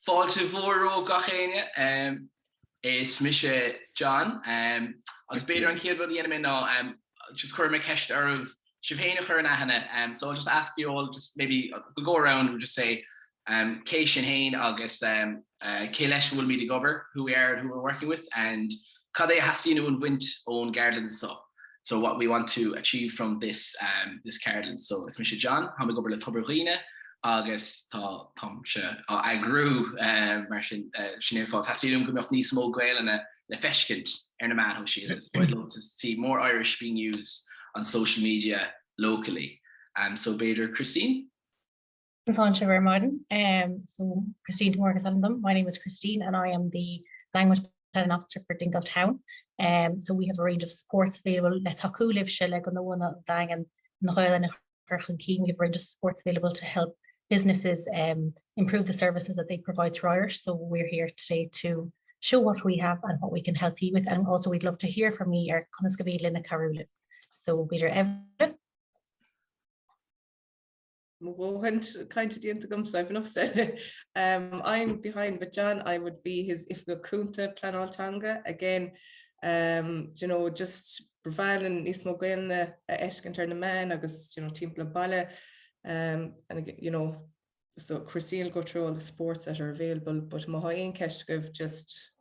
Fáilte mhór Gaelainn is Misha John. Agus beidir an chéad rud dhéanamh ná just chuir me ceist armh sibhéanna chuir an aithne. So I'll just ask you all, just maybe we'll go around and just say cé sin hain agus cé leis bhfuil míad gobar, who we are and who we're working with, and cad é hasíonú an bhaint ón Ceardlann so what we want to achieve from this Ceardlann. So it's Misha John, ha me gobar le Tobar agus tá se aithgrú mar sin sinné fá hasíonú go mbeoh níos mó Gaelainn le feiscint na man who she is. So I'd love to see more Irish being used on social media locally. So Bader, Christine? Thank you very much. So Christine Morgan, my name is Christine and I am the language planning officer for Dingle Town. So we have a range of supports available. We have a range of supports available to help businesses improve the services that they provide to Irish. So we're here today to show what we have and what we can help you with. And also we'd love to hear from you or so Peter Evan. Roinnt kind of the gums I've enough said. I'm behind, but John, I would be his if the Kunta Plean Teanga again. You know, just providing Ismo Gaeltachta Eshkin turn the man, agus Timple Bhaile, and again, so Christine will go through all the sports that are available, but Mahain Keshkov just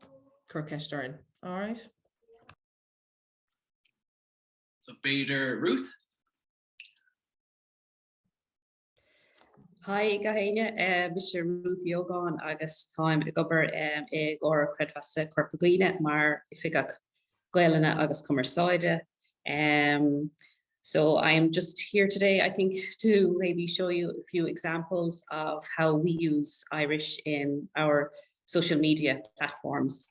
Kirkeshtarn. All right. So Bader, Ruth. Hi, Gaelainn, Mr. Ruth Róisín agus time gobar gora credfasta Corpagine, mar ifigach Gaelainn agus Comhairle. So I am just here today, I think, to maybe show you a few examples of how we use Irish in our social media platforms.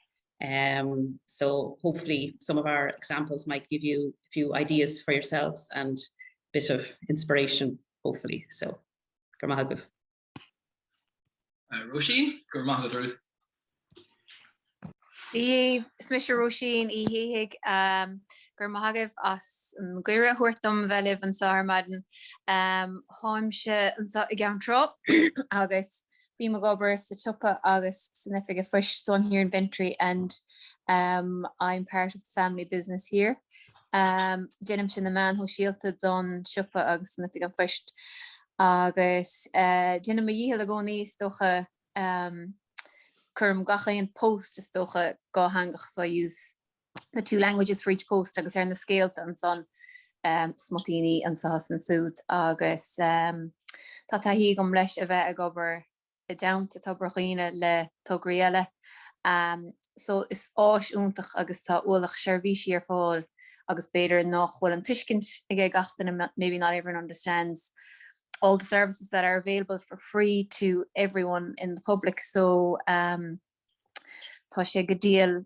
So hopefully some of our examples might give you a few ideas for yourselves and a bit of inspiration, hopefully. So, Ruth. Róisín, Ruth. Is Mr. Róisín gur as gcuire thuirtum bheileh an Saormaden háimse an Geamtro agus bí me gobar sa tupa agus significant fish son here in Bentry, and I'm part of the family business here. Denim sin the man who Sóisialta don tupa agus significant fish agus denim me dhíhil a go níos docha curm gachain post is docha go hangach, so I use the two languages for each post agus na Seirbhíse and son smotini and sauce and suit agus taithí gom leis a bheith a gobar a down to Tobar le Tacaíochtaí. So is áis úntach agus tá ullach Seirbhíse ar fáil agus beidir nach bhfuil an tuiscint ag gachtain maybe not everyone understands all the services that are available for free to everyone in the public. So tá sé go díal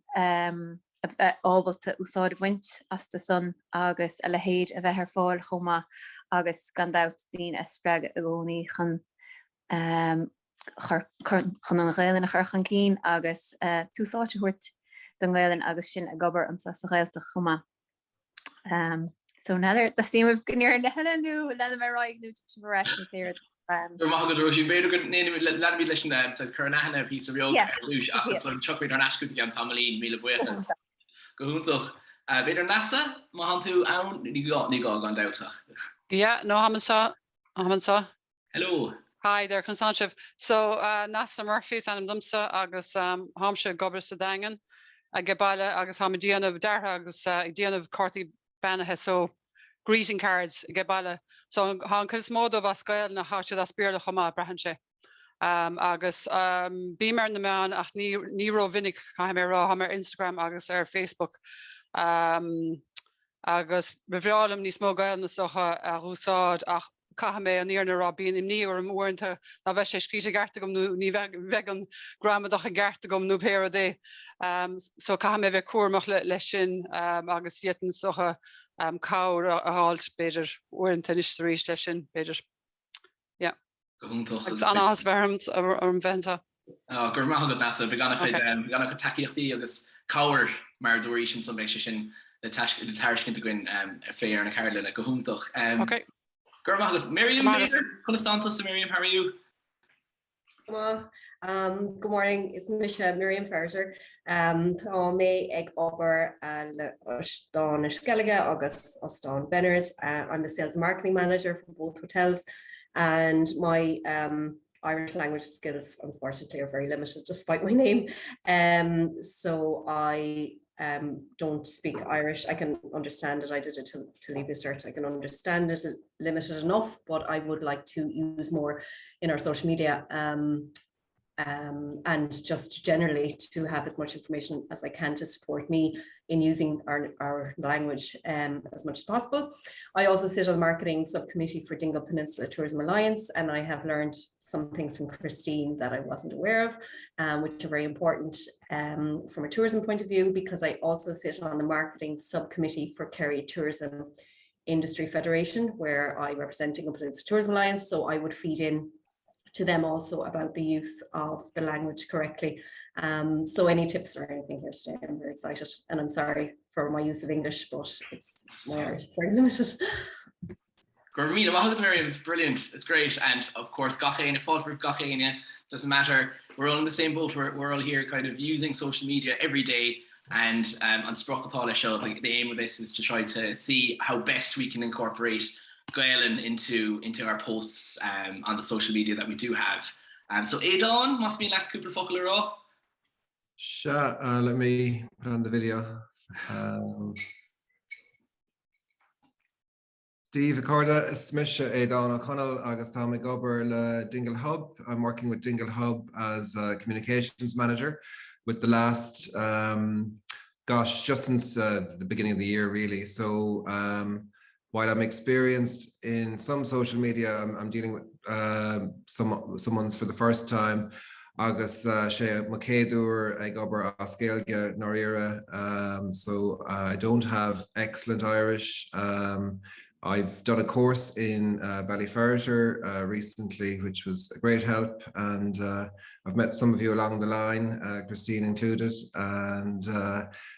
ábalta Úsáid Dhuibhne as the son agus a lehéad a bheith ar fáil chomá agus gandát dín espreg a gcónaí chun an Gaeltachta a chur chan cín agus túsáte thuirt don Gaeltachta agus sin a gobar an sa Gaeltachta chomá. So another the theme of near the hello let me right new direction here. Róisín beidir go let me listen says Ceardlann piece of real so chuck me don ascu gan tamlín míle buchas. Go húntaach beidir nasa má han tú ann ní gá gan dautach. Yeah, no hamansa. Hello. Hi there, Constantive. So Nasa Murphy's and Dumsa agus Hamsha gobar sa Daingin a Bhaile agus ha Diana Dartha agus Diana Corty Banahe, so greeting cards Bhaile. So han cos mód of Gaeltachta na ha se spirle choma brehanse. Agus bímar na Meán ach ní ro vinnig ha me ra ha Instagram agus Facebook. Agus bevrálam ní smó Gaeltachta na socha a Úsáid ach Cahamé an íarna Robin im ní or mórnta na bheith sé scríte garta gom ní vegan gramadach a garta gom nó péra dé. So Cahamé bheith cuarmach leis sin agus dietan socha caur a háilt beidir uairnta níos sa rís leis sin beidir. Yeah. Agus anás bhearmt ar an bhenta. Gur maithagad nasa, bhí ganna chud tacaíochtaí agus caur mar dúirí sin san bheith sin le taircint a gcuin féar na Ceardlann go húntaach. Okay. Miriam, Constantas, Miriam, how are you? Good morning, it's Misha Miriam Ferter. Tá mé ag obair le Ostáin Skellige agus Ostáin Benners. I'm the sales and marketing manager for both hotels, and my Irish language skills unfortunately are very limited despite my name. So I don't speak Irish. I can understand it. I did it to leave research. I can understand it limited enough, but I would like to use more in our social media and just generally to have as much information as I can to support me in using our language as much as possible. I also sit on the marketing subcommittee for Dingle Peninsula Tourism Alliance, and I have learned some things from Christine that I wasn't aware of, which are very important from a tourism point of view, because I also sit on the marketing subcommittee for Kerry Tourism Industry Federation, where I represent Dingle Peninsula Tourism Alliance, so I would feed in to them also about the use of the language correctly. So any tips or anything here today, I'm very excited, and I'm sorry for my use of English, but my Irish is very limited. Miriam, it's brilliant, it's great, and of course Gaeltachta, fault Gaeltachta, doesn't matter, we're all in the same boat, we're all here kind of using social media every day, and on Sprochathala show, the aim of this is to try to see how best we can incorporate Gaeltachta into our posts on the social media that we do have. So Aidan, must be like cúpla focal raw. Sure, let me put on the video. Díomh Accorda is Misha Aidan O'Connell agus tá mé gobar le Dingle Hub. I'm working with Dingle Hub as a communications manager with the last, just since the beginning of the year really. So while I'm experienced in some social media, I'm dealing with someone's for the first time. Agus sé macéadúr ag obair as Gaeilge Nóiríre, so I don't have excellent Irish. I've done a course in Ballyferriter recently, which was a great help, and I've met some of you along the line, Christine included, and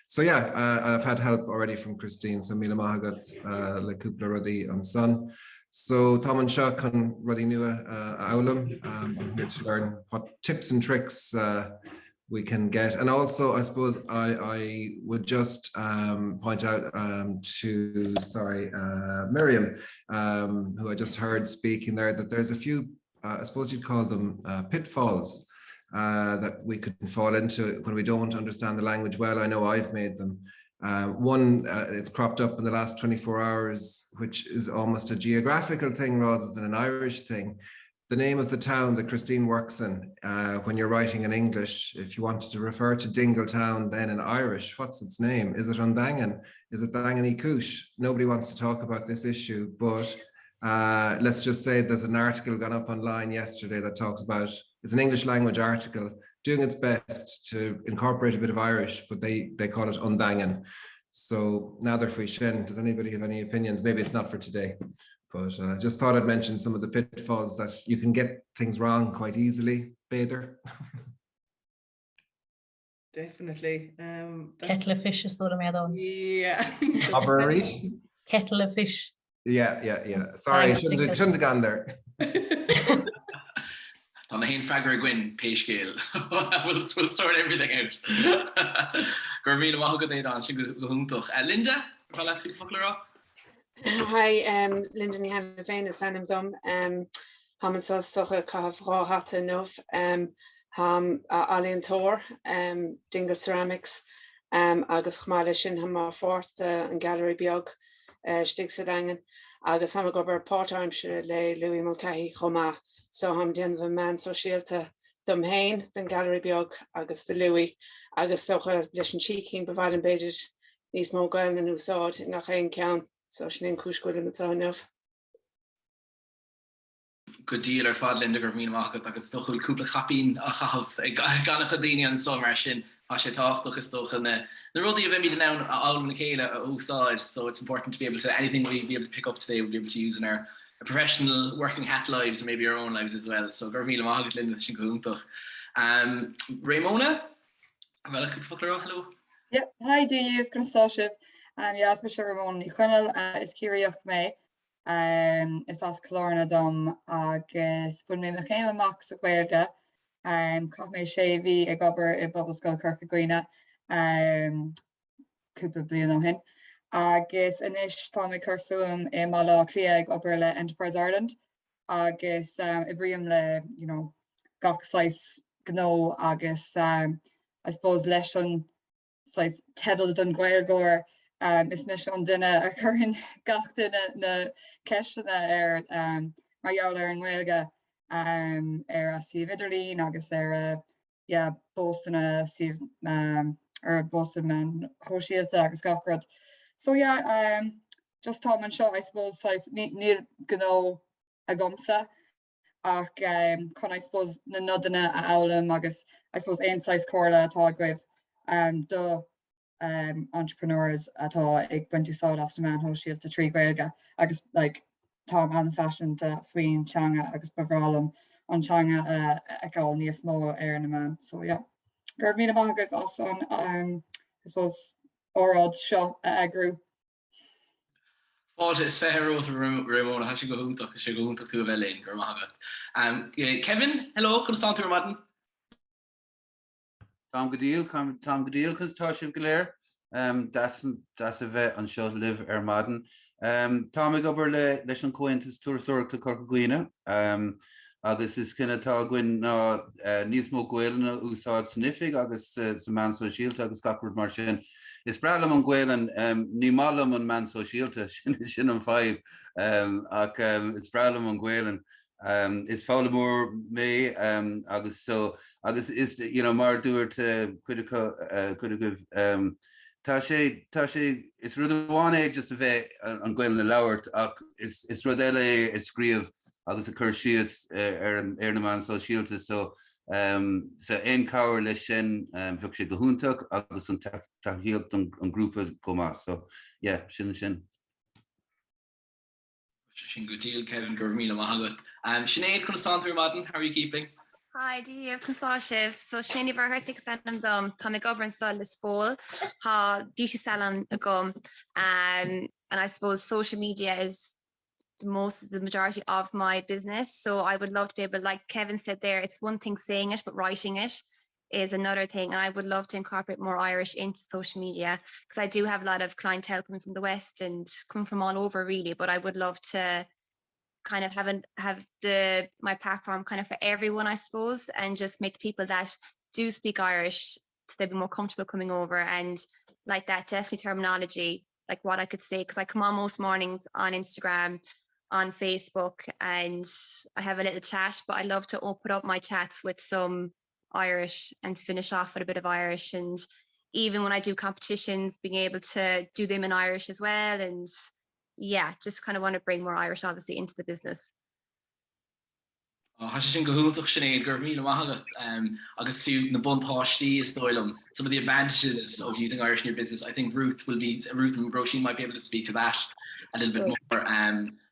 so yeah, I've had help already from Christine, so míle maith agat le cúpla rudaí an son. So Tom and Chuck and Ruddy Nua Aulam, I'm here to learn what tips and tricks we can get. And also, I suppose I would just point out to, Miriam, who I just heard speaking there, that there's a few, I suppose you'd call them pitfalls that we could fall into when we don't understand the language well. I know I've made them. One, it's cropped up in the last 24 hours, which is almost a geographical thing rather than an Irish thing. The name of the town that Christine works in, when you're writing in English, if you wanted to refer to Dingle Town then in Irish, what's its name? Is it Daingin? Is it Daingin Cúis? Nobody wants to talk about this issue, but let's just say there's an article gone up online yesterday that talks about, it's an English language article, doing its best to incorporate a bit of Irish, but they call it Daingin. So now they're Róisín. Does anybody have any opinions? Maybe it's not for today, but just thought I'd mention some of the pitfalls that you can get things wrong quite easily. Bader. Definitely. Kettle of fish is the one I Yeah. Kettle of fish. Yeah. Sorry, shouldn't have gone there. On the hen fagger gwyn pay scale. We'll sort everything out. Gormila mahogad Aidan sin go húntoch. Linda, Hi, Linda ní hanna féin is anam dom. Haman so socha caf rá hata nuf. Ham Alien Tour, Dingle Ceramics, agus Comhairle sin hama fort an gallery biog stig sa Daingin. Agus hama gobar part-time sure le Louis Mulcahy choma. So ham dian of Meán Sóisialta dom hain den gallery biog agus de Louis agus socha leis an cheeking bevadin beidir nís mó Gaeltachta an Úsáid nach ein ceann so snin cúsgóil am atá nuf. Good deal ar fad Linda gur míle maith agat agus stochúil cúpla chapín a chahabh ganach daoine an sol mar sin a sé táchtach is stocha na rudí a bheith míad ann a álm na chéile a Úsáid, so it's important to be able to, anything we be able to pick up today we'll be able to use in our professional working hat lives or maybe our own lives as well. So gur míle maith agat Linda sin go húntoch. Ramona, hello. Yeah, hi Díomh Ghnó. Yeah, as Misha Ramona ní chuineal is Chiarraí mé. Is as Clárna dom agus bun mé chéim amach sa Gaeilge Comhairle sé bhí ag obair I Bobascoil Cearraí cúpla bliain ó hin. Agus inis tá mé chur fuaim I má lá clia ag obair le Enterprise Ireland. Agus I bhríam le, gach sais Ghnó agus I suppose leis an tedal don Gaeilgeoir is mis an duine a chuann gach duine na ceistena mar jaall an Gaeilge a Sibh Idirlín agus bóstanna Sibh bóstan an Sóisialta agus gachrad. So just tá man seo I suppose níl Ghnó a gomsa ach chun I suppose na nodana a álam agus I suppose ein sais córa atá goibh do entrepreneurs atá ag buintú sáil as na man Sóisialta trí Gaeilge agus tá an fashion de faoin teanga agus bhrálam an teanga a gáil níos mó na man. So gur mí amach as an I suppose óráid seo a eagrú. Fáilte is feithir Ruth Róisín has go húntaach sé go húntaach tú a bheith gur maigad. Kevin, hello, chun stand tú madan? Tom go díal cos tá sibh go léir das a bheith an seo libh madan. Tá mé obair leis an comhaintas túrasúireachta Corcaigh agus is cinna tá gcuin níos mó Gaelanna úsáid sanifig agus sa man Sóisialta agus gacrad mar sin. Is bralam an Gaelann ní málam an man Sóisialta sin an fáib ach is bralam an Gaelann. Is fála mór mé agus is mar dúirt cuideadh tá sé is rud amháin just a bheith an Gaelann le labhairt ach is rud eile scríomh agus a chur síos na man Sóisialta so ein cabhair leis sin bheadh sé go húntaach agus an taithíocht an grúpa comá so sin. Sin go díal Kevin gur míle maigad. Sinead chun stand tú madan, how are you keeping? Hi, Díobh Sláisibh. So sinna bhar thuirteach san an dom, tá ag obair an stáil le spóil, tá beauty salon a gom, and I suppose social media is the majority of my business. So I would love to be able, like Kevin said there, it's one thing saying it, but writing it is another thing. And I would love to incorporate more Irish into social media because I do have a lot of clientele coming from the West and coming from all over really, but I would love to kind of have my platform kind of for everyone, I suppose, and just make the people that do speak Irish so they'd be more comfortable coming over and like that, definitely terminology, like what I could say, because I come on most mornings on Instagram, on Facebook, and I have a little chat, but I love to open up my chats with some Irish and finish off with a bit of Irish. And even when I do competitions, being able to do them in Irish as well. And just kind of want to bring more Irish obviously into the business. Has sin go húntaach Sinead gur míle maigad agus fiú na buntáistí is dóilm. Some of the advantages of using Irish in your business, I think Ruth and Róisín might be able to speak to that a little bit more.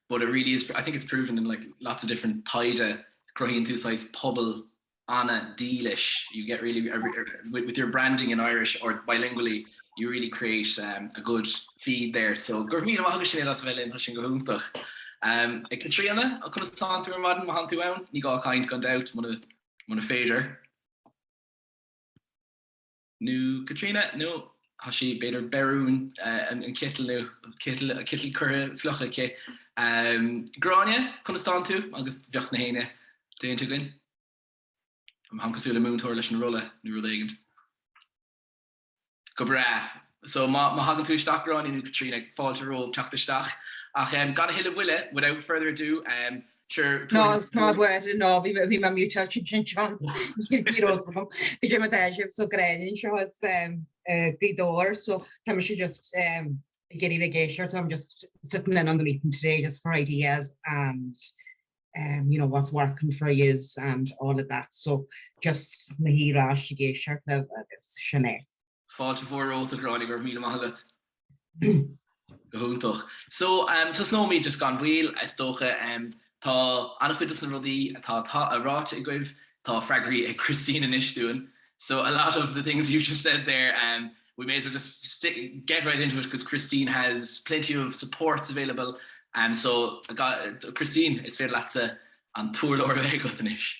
But it really is, I think it's proven in like lots of different taide, crohíonn tú size pobl Anna Dealish. You get really, with your branding in Irish or bilingually, you really create a good feed there. So gur míle maigad Sinead as bheith linn sin go húntaach. Catriona, I'll come stand through madan mahan tú ann, ní gá caint gone out, muna féidir. Nu Katrina, no, has she better berún and kittle nu, kittle curra flucha ke. Grania, come stand through, agus bheach na héine, déint tú gin. I'm hankasúla mún tóir leis an rolla, nu rodaigant. Go bra. So ma hagan tú stach Grania nu Katrina, fáilte róh teachtasteach. Ach, gan hill of Bhaile, without further ado, sure. No, it's not worth it. No, we my mutual chance. You know, we so great. She has great door, so I should just get even so I'm just sitting in on the meeting today just for ideas and you know what's working for you and all of that. So just Mahira Shigeisha Sinead. Fáilte for all the Grania gur míle maigad. So tus nó mí just gan bhil is dócha tá annachcuid an rudí tá a rát I goibh tá freagraí ag Christine inis doing. So a lot of the things you just said there, we may as well just get right into it because Christine has plenty of supports available. So Christine, it's fair lots an túr leir bheith go inis.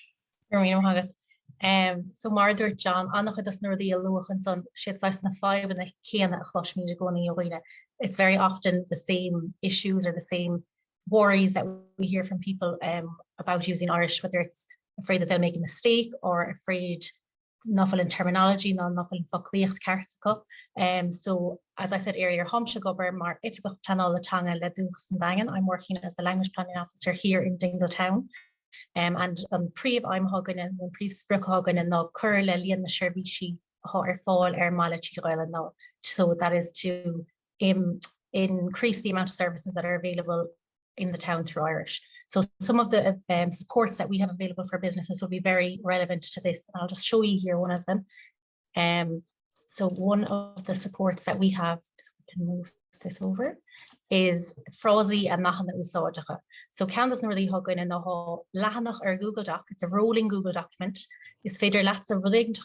So Marder John annach das nur the luchen son shit size na 5 and the céanna chlosh me go ní oile. It's very often the same issues or the same worries that we hear from people about using Irish, whether it's afraid that they'll make a mistake or afraid novel in terminology, novel in dea-chleachtas. So as I said earlier, mar Taanga le Dúchas and Daingin. I'm working as the language planning officer here in Dingle Town. And príomh I'm hogan and príomh spruch hogan and no Comhairle líon na Seirbhíse fall mala Gaeltachta no. So that is to increase the amount of services that are available in the town through Irish. So some of the supports that we have available for businesses will be very relevant to this. I'll just show you here one of them. So one of the supports that we have, if we can move this over, is Frozy and Meán Úsáid. So Candace really hogan in the whole Lahanach or Google Doc. It's a rolling Google document. Is feder lots of relating to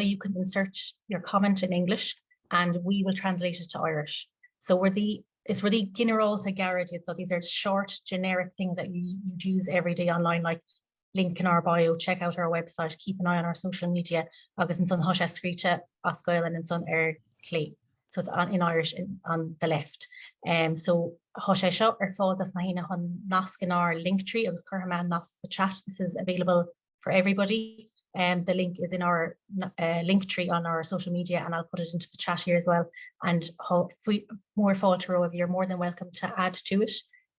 you can insert your comment in English and we will translate it to Irish. So it's really generalta garrated. So these are short, generic things that you'd use every day online, like link in our bio, check out our website, keep an eye on our social media. Agus in son hosha screecha, as Gaeltachta and son clay. So it's in Irish on the left. So hosha shot or fall das nahina hon nask in our link tree. Agus Curhaman nas the chat. This is available for everybody. The link is in our link tree on our social media, and I'll put it into the chat here as well. And more Fáilte if you're more than welcome to add to it.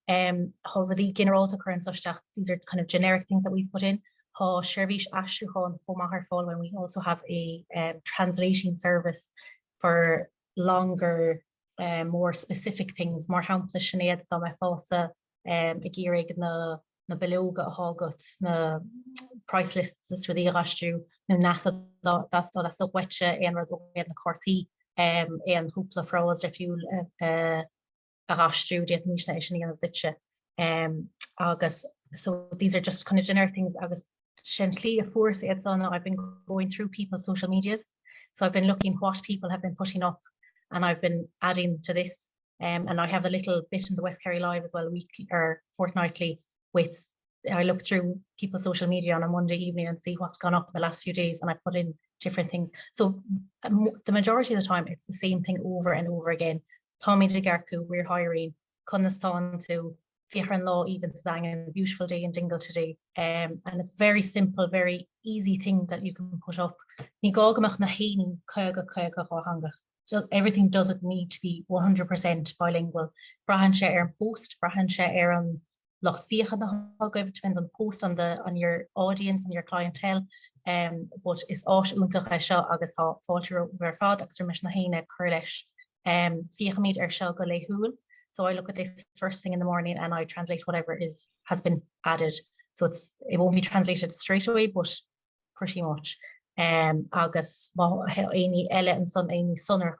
However, the generalta current these are kind of generic things that we've put in. Seirbhíse when we also have a translating service for longer, more specific things, more hampla sinead than my fosa, aguirre na beloga hagot na price lists for the rastru na nasa that's the wetcha and the corti and hoopla froze if you a rastru the nation of the August. So these are just kind of generic things. August gently a force it's on. I've been going through people's social medias, so I've been looking what people have been putting up, and I've been adding to this. And I have a little bit in the West Kerry Live as well, weekly or fortnightly. I look through people's social media on a Monday evening and see what's gone up in the last few days, and I put in different things. So the majority of the time, it's the same thing over and over again. Tommy de Garku, we're hiring. Cunaston to Thiar even to Daingin, a beautiful day in Dingle today. And it's very simple, very easy thing that you can put up. So everything doesn't need to be 100% bilingual. Brahan share post, Brahan share on it depends on the post on your audience and your clientele. But it's agus Fáilte ver fad agus mission haine curlish. So I look at this first thing in the morning and I translate whatever has been added. So it won't be translated straight away, but pretty much. Agus any Ella and son any sonner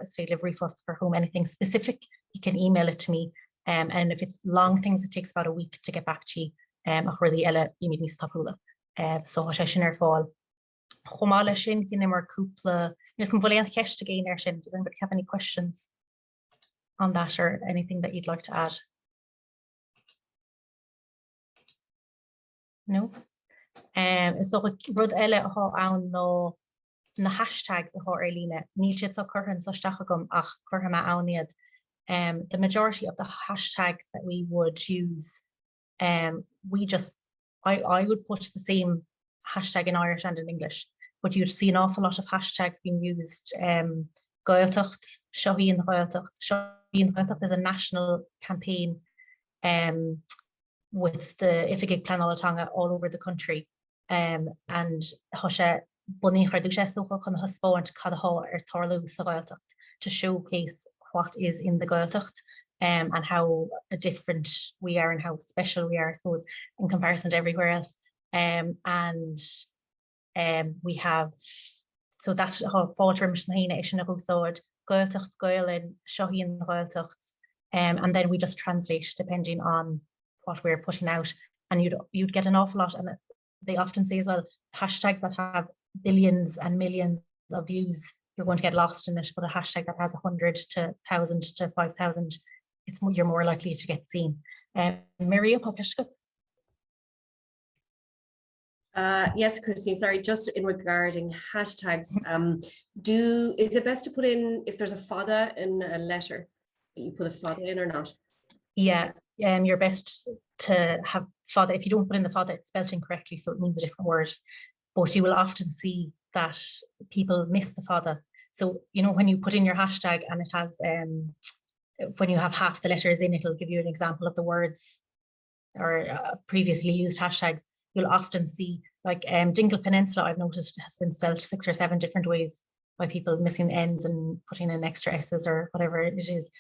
for whom anything specific, you can email it to me. And if it's long things, it takes about a week to get back to you. Really Ella immediately stop so I should fall. Chomala shin more couple. Just can fully cash to gain shin. Does anybody have any questions on that or anything that you'd like to add? No. So rud Ella on no na hashtags Erlina. Níl so current so stachagum ach curhama auniad. The majority of the hashtags that we would use, I would put the same hashtag in Irish and in English, but you'd see an awful lot of hashtags being used. Gaeltachta, Gaeltachta is a national campaign with the Ifigig Plean all over the country. And Hosha Bunichar Dúchas chun husband Cadaha Tarlu sa Gaeltachta to showcase what is in the Gaeltachta and how different we are and how special we are, I suppose, in comparison to everywhere else. We have, so that's how Fáilte Mishnaina Ishina Úsáid, Gaeltachta, Gaelainn, Shohin Gaeltachta, and then we just translate depending on what we're putting out, and you'd get an awful lot. And they often say as well, hashtags that have billions and millions of views, you're going to get lost in it, but a hashtag that has 100 to 1,000 to 5,000, you're more likely to get seen. Miriam, Yes, Christine, sorry, just in regarding hashtags, is it best to put in, if there's a fada in a letter, that you put a fada in or not? Yeah, you're best to have fada. If you don't put in the fada, it's spelled incorrectly, so it means a different word. But you will often see that people miss the fada. So, you know, when you put in your hashtag and it has, when you have half the letters in, it'll give you an example of the words or previously used hashtags. You'll often see, like Dingle Peninsula, I've noticed has been spelled 6 or 7 different ways by people missing ends and putting in extra S's or whatever it is.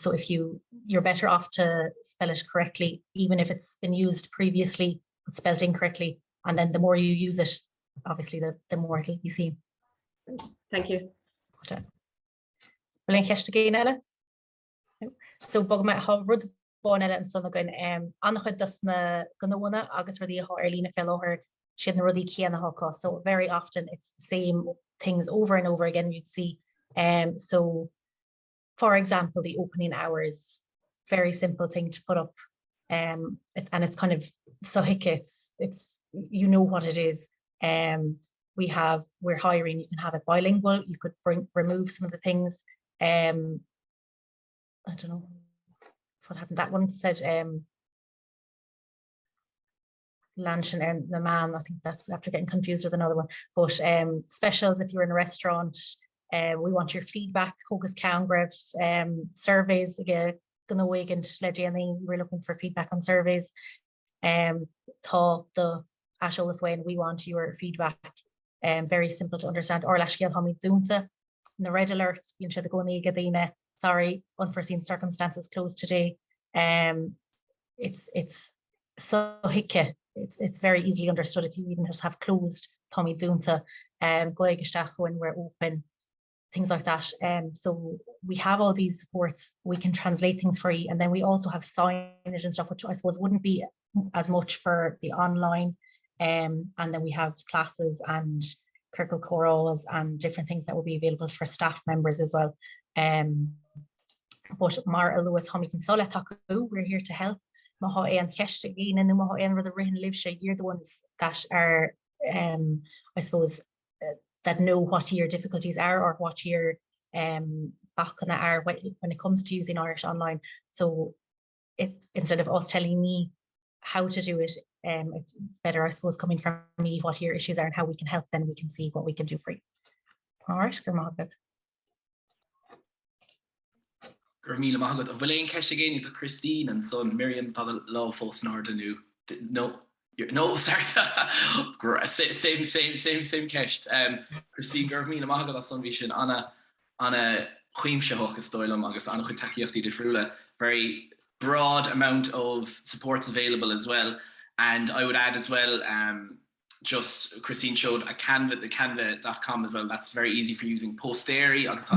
So if you're better off to spell it correctly, even if it's been used previously, but spelled incorrectly. And then the more you use it, obviously the more it'll be seen. Thank you. Plean Ceiste So bog me ha rud fáin an son goin annachchud dus na Gnóna agus rudí Arlína fellow her siad na rudí céanna há. So very often it's the same things over and over again you'd see. So for example, the opening hours, very simple thing to put up. And it's kind of so it's you know what it is. We're hiring, you can have it bilingual, you could remove some of the things. I don't know what happened. That one said Lanchin and the man, I think that's after getting confused with another one. But specials, if you're in a restaurant, we want your feedback, Hogus Cangrave, surveys, again, Ghnó we're looking for feedback on surveys. Tá the Asholas way, and we want your feedback. Very simple to understand. Or Lashkiel Homie Dunta, the red alerts, being sure the Gaelainn, sorry, unforeseen circumstances closed today. It's so hikke. It's very easily understood if you even just have closed Tommy Dunta, Gleigeach when we're open, things like that. So we have all these supports, we can translate things for you, and then we also have signage and stuff, which I suppose wouldn't be as much for the online. And then we have classes and curricle chorals and different things that will be available for staff members as well. But Mar Lewis Homington Sola Taku, we're here to help. Maha and Ceiste and Maha and the Rihin Livsha, you're the ones that are I suppose that know what your difficulties are or what your bachana are when it comes to using Irish online. So instead of us telling me how to do it, it's better, I suppose, coming from me what your issues are and how we can help, then we can see what we can do for you. All right, Míle maigad a bhfuil ceiste géine to Christine and son Miriam tá lá fós náda no sorry same ceist Christine gur míle maigad a son bhí sin anna chuimse hochas stoilm agus anna chu Tacaíochtaí de friúla. Very broad amount of supports available as well, and I would add as well just Christine showed a Canva, the canva.com as well. That's very easy for using Posteri agus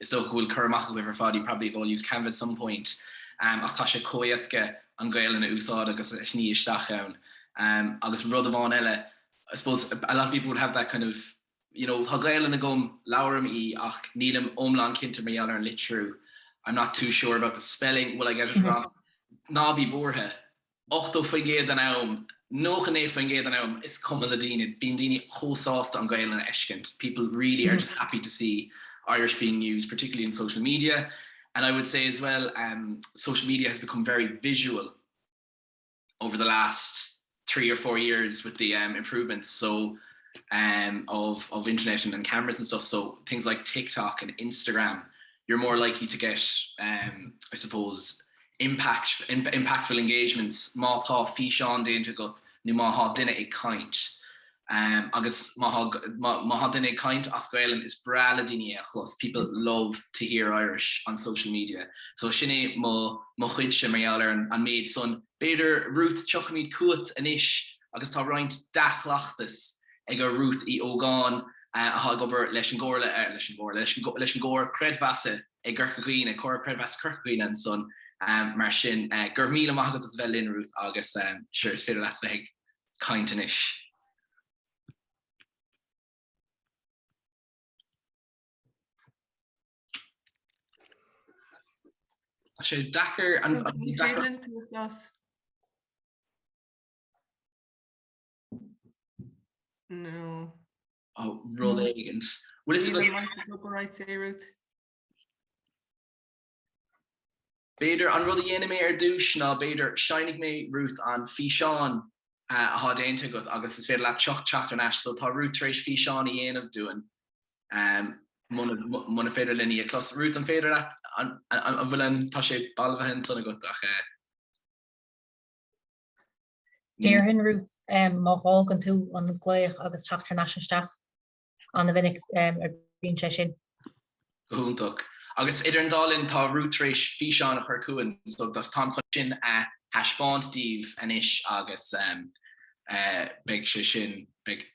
it's so cool Curmach with her fadi probably all use Canva at some point. Achtasha Koyaska and Gaelainn Úsáid agus Hní Isteach agus Rudamán Ella. I suppose a lot of people would have that kind of, you know, Gaelainn agum Lauram ach Nílam Omlan Kinter Meán ar Litru. I'm not too sure about the spelling. Will I get it wrong? Nabi Borha. Ochto Fingé dan Aum. No Gné Fingé dan Aum. It's Comhairle Bindini whole sauce on Gaelainn Eshkent. People really are just happy to see Irish being used, particularly in social media. And I would say as well, social media has become very visual over the last 3 or 4 years with the improvements of internet and cameras and stuff. So things like TikTok and Instagram, you're more likely to get, I suppose, impactful engagements. Má fi seán déanta go nu má duine ag caint. Agus má duine ag caint as Gaelainn is brala duine a chlos. People love to hear Irish on social media. So sinné má chuid se méall an méid son beidir Ruth Róisín cuat anish agus tá Roinnt dea-chleachtas ag a Ruth I ógáin a gobar leis an gcóir credvasa ag gurcaghine ag cóir credvasa curcaghine an son mar sin gur míle maigad is bheith linn Ruth agus sure is féidir leat bheith caint anish. sé Dakar an No. Oh, Rodagans. Well, it's good. Right, say Ruth. Beidir an rud a dhéanam mé ar dúis ná beidir seinig mé Ruth an Físeán a há déanta go agus is féidir le teach an so tá Ruth éis Físeán I dhéanamh doing muna féidir linne clos Ruth an féidir an bhfuil tá sé balbhain sanna go ach Déirhin Ruth má hágan tú an gléoch agus tacht ar naisisteach an a bhinnic ar bíon sé sin. Húntaach. Agus idir an dálinn tá Ruth éis Físeán a chuir cuain, so das tá sin a haspáint díomh anis agus big sé sin big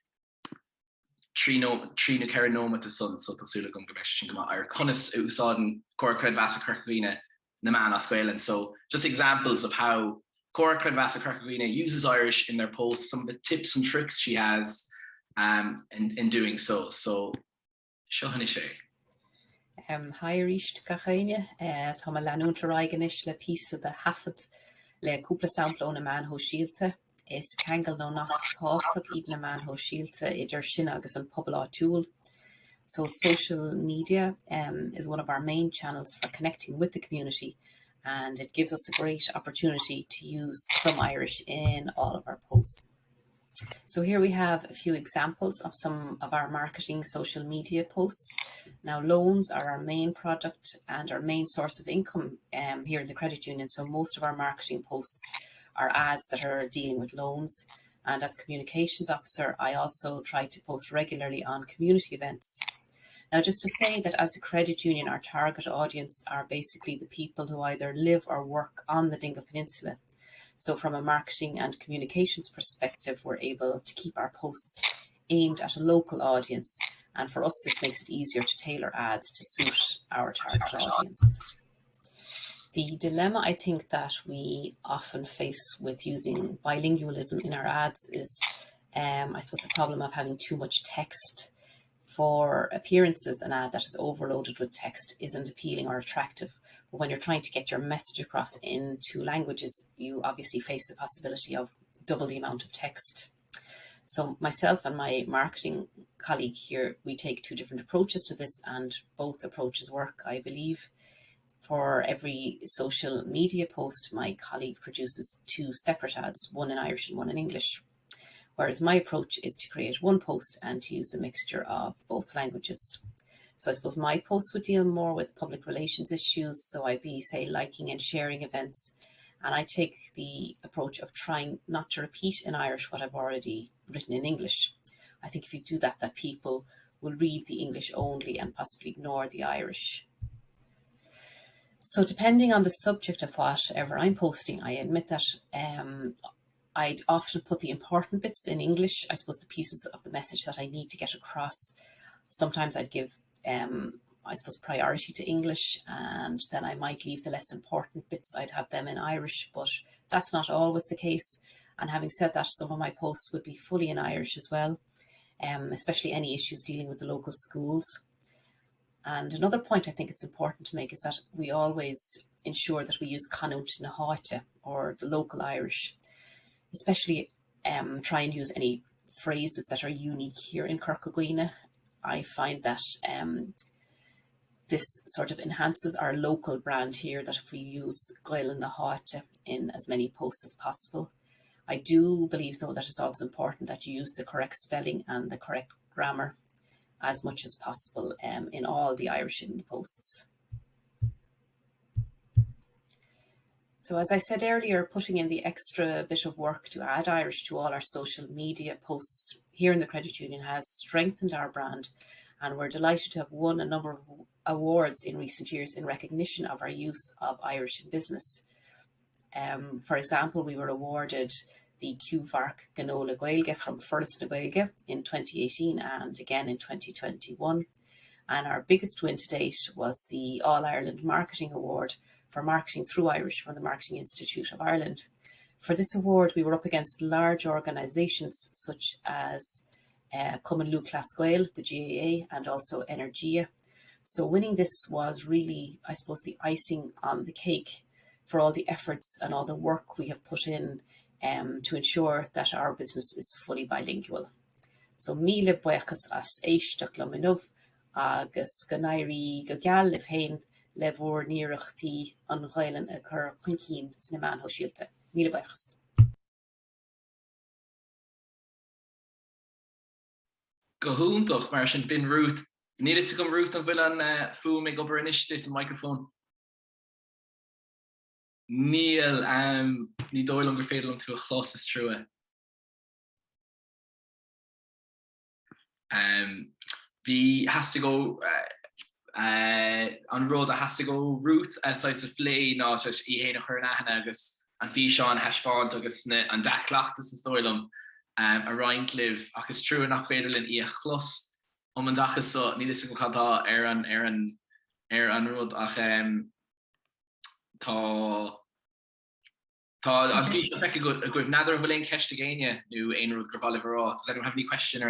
trína ceir nómata sun so tásúla gom go bheith sin go ar conas úsáid Comhairle Bheas a Ceardlann na Meán as Gaeltachta. So just examples of how Comhairle Bheas a Ceardlann uses Irish in their posts, some of the tips and tricks she has in doing so. So seo hanna sé. Hairíist Gaelainn, tá me leanúnta raigeis le písa de hafad le cúpla sampla na Meán Sóisialta. Is ceangal nó nasctáach iad na Meán Sóisialta idir sin agus an pobl áitiúil. So social media is one of our main channels for connecting with the community, and it gives us a great opportunity to use some Irish in all of our posts. So here we have a few examples of some of our marketing social media posts. Now, loans are our main product and our main source of income here in the credit union. So most of our marketing posts are ads that are dealing with loans. And as communications officer, I also try to post regularly on community events. Now, just to say that as a credit union, our target audience are basically the people who either live or work on the Dingle Peninsula. So from a marketing and communications perspective, we're able to keep our posts aimed at a local audience. And for us, this makes it easier to tailor ads to suit our target audience. The dilemma I think that we often face with using bilingualism in our ads is, I suppose, the problem of having too much text. For appearances, an ad that is overloaded with text isn't appealing or attractive. But when you're trying to get your message across in 2 languages, you obviously face the possibility of double the amount of text. So myself and my marketing colleague here, we take 2 different approaches to this, and both approaches work, I believe. For every social media post, my colleague produces 2 separate ads, one in Irish and one in English. Whereas my approach is to create 1 post and to use a mixture of both languages. So I suppose my posts would deal more with public relations issues. So I'd be, say, liking and sharing events. And I take the approach of trying not to repeat in Irish what I've already written in English. I think if you do that, that people will read the English only and possibly ignore the Irish. So depending on the subject of whatever I'm posting, I admit that I'd often put the important bits in English, I suppose the pieces of the message that I need to get across. Sometimes I'd give, I suppose, priority to English, and then I might leave the less important bits, I'd have them in Irish, but that's not always the case. And having said that, some of my posts would be fully in Irish as well, especially any issues dealing with the local schools. And another point I think it's important to make is that we always ensure that we use Connaught na Fáilte, or the local Irish, especially try and use any phrases that are unique here in Ceardlann. I find that this sort of enhances our local brand here, that if we use Gaeltachta na Fáilte in as many posts as possible. I do believe, though, that it's also important that you use the correct spelling and the correct grammar as much as possible in all the Irish in the posts. So as I said earlier, putting in the extra bit of work to add Irish to all our social media posts here in the Credit Union has strengthened our brand, and we're delighted to have won a number of awards in recent years in recognition of our use of Irish in business. For example, we were awarded the Cúvarc Ghnó le Gaeilge from Furlas na Gaeilge in 2018 and again in 2021. And our biggest win to date was the All-Ireland Marketing Award for marketing through Irish from the Marketing Institute of Ireland. For this award, we were up against large organisations such as Comhairle Gael, the GAA, and also Energia. So winning this was really, I suppose, the icing on the cake for all the efforts and all the work we have put in to ensure that our business is fully bilingual. So míle buchas as éisteach le minmh agus go Nairi go Gael féin le bhór níireachtaí an Gaeltachta a chur chun cín sna Meán Sóisialta. Míle buchas. Go húntaach mar sin bin Ruth. Ní is gom Ruth an bhfuil an fu mé go initiative microphone. Níl ní dóil an gur féidir an tú a chlós is trúa. Bhí has to go an rud a has to go Ruth sáis a phlé ná I héana chur aithne agus an bhí seán heispáint agus an dea-chleachtas is dóilm a Roinnt live agus trúa nach féidir linn I a chlós an dachas so ní is go cadá ar an rud ach tá an bhí feice go goibh nadidir bhfuil éon ceiste géine nó aon rud gur bhaile rá. Does anyone have any question or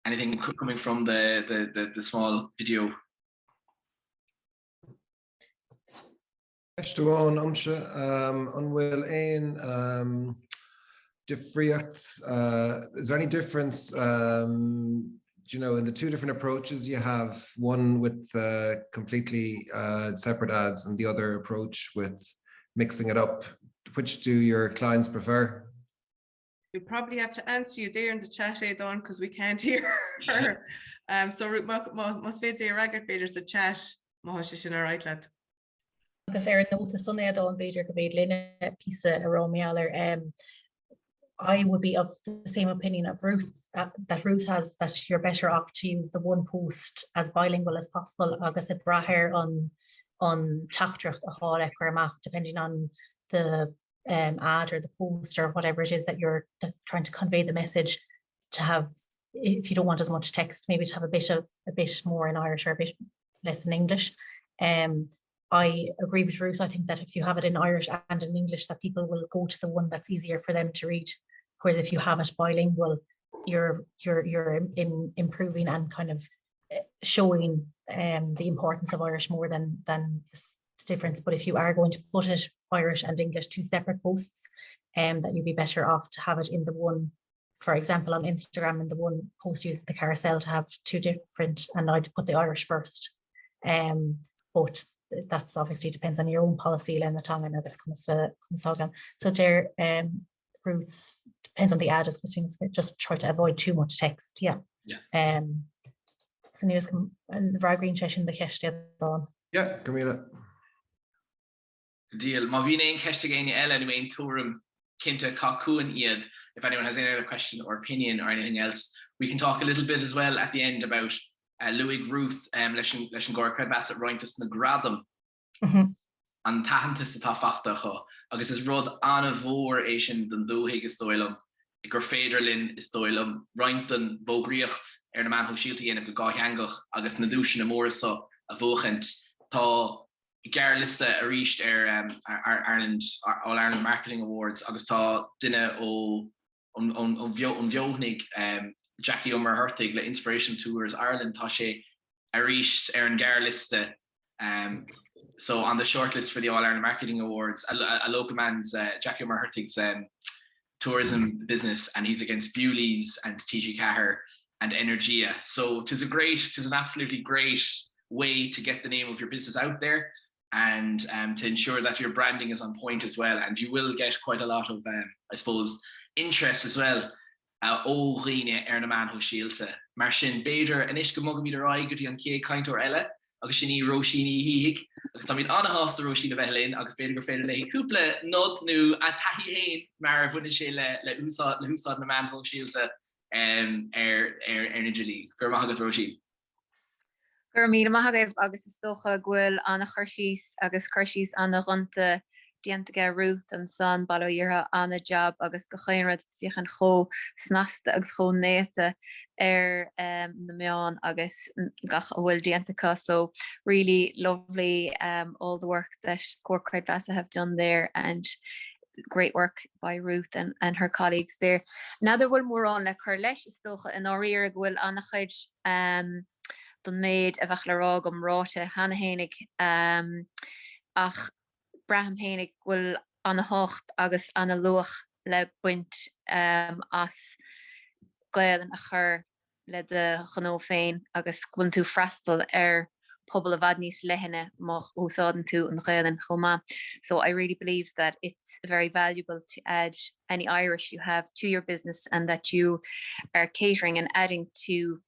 anything coming from the small video? Eistúán amse an bhfuil éon difríocht. Is there any difference in the two different approaches you have, one with completely separate ads and the other approach with mixing it up? Which do your clients prefer? We probably have to answer you there in the chat, Dawn, because we can't hear her. So Ruth must be there ragart beidir the chat Mahasha sin a right lad. Agus ar an nóta sunna Dawn beidir go bhéad linne písa a Romealler. I would be of the same opinion of Ruth, that Ruth has, that you're better off to use the one post as bilingual as possible, agus a brathir on taithreacht a hála chuirmach, depending on the ad or the post or whatever it is that you're trying to convey the message, to have, if you don't want as much text, maybe to have a bit more in Irish or a bit less in English. I agree with Ruth. I think that if you have it in Irish and in English, that people will go to the one that's easier for them to read. Whereas if you have it bilingual, you're improving and kind of showing the importance of Irish more than the difference. But if you are going to put it Irish and English, two separate posts, that you'd be better off to have it in the one, for example, on Instagram, in the one post using the carousel, to have two different, and I'd put the Irish first. But that's obviously depends on your own policy, Len the tongue and this comes again. So there Ruth's depends on the ad as questions, just try to avoid too much text. Yeah. So need to and Green session the question on. Yeah, Camila. Deal. Ma bhín éon ceiste géine eile anyway in túrum cinnte cacuan iad. If anyone has any other question or opinion or anything else, we can talk a little bit as well at the end about Louis Ruth leis an gcóircéad meas Roinnt na gradam an tahantas atá fachta cho agus is rud anna bhór é sin den dúthaigh is dóilm gur féidir linn is dóilm Roinnt an bógríocht ar na Meán Sóisialta dhéanamh go gáithangach agus na dúis na mór so a bhóchant tá Gaeltachta a ríist ar Ireland All Ireland Marketing Awards agus tá duine ó bheoghnig Jackie Umar Hurtig le Inspiration Tours Ireland tá sé a ríist ar an Gaeltachta. So on the shortlist for the All Ireland Marketing Awards, a local man's Jackie Umar Hurtig's tourism business, and he's against Bewley's and TG Cahir and Energia. So tis an absolutely great way to get the name of your business out there, and to ensure that your branding is on point as well. And you will get quite a lot of, I suppose, interest as well. Ó Dhuibhne ar na Meán Sóisialta. Mar sin beidir inis go mogam idir rai gotí an cé caint or eile, agus sin Ruth Róisín híhiig, agus tá míad anna hásta Róisín a bheith linn, agus beidir gur féidir le cúpla nod nó a taithí héin mar bhuine sé le úsáid na Meán Sóisialta ar na Julie. Gur maith agus Róisín. Gur míle maith agus is dócha ghfuil anna chuirsís agus chuirsís anna runta diantaige Ruth and son ballíortha anna job agus go chéanrad fiochan cho snasta agus cho néta na Meán agus gach bhfuil diantacha. So really lovely all the work that Corporate Vasa have done there, and great work by Ruth and her colleagues there. Nadidir bhfuil mór an le chuir leis is dócha in áiríar bhfuil anna chuid don méid a bheith le rá go mráte hana hénig ach Braham hénig bhfuil anna hácht agus anna luach le buint as Gaeltachta a chur le de Ghnó féin agus gon tú freistal pobl a bhd níos leithine má úsáideann tú an Gaeltachta chomá. So I really believe that it's very valuable to add any Irish you have to your business and that you are catering and adding to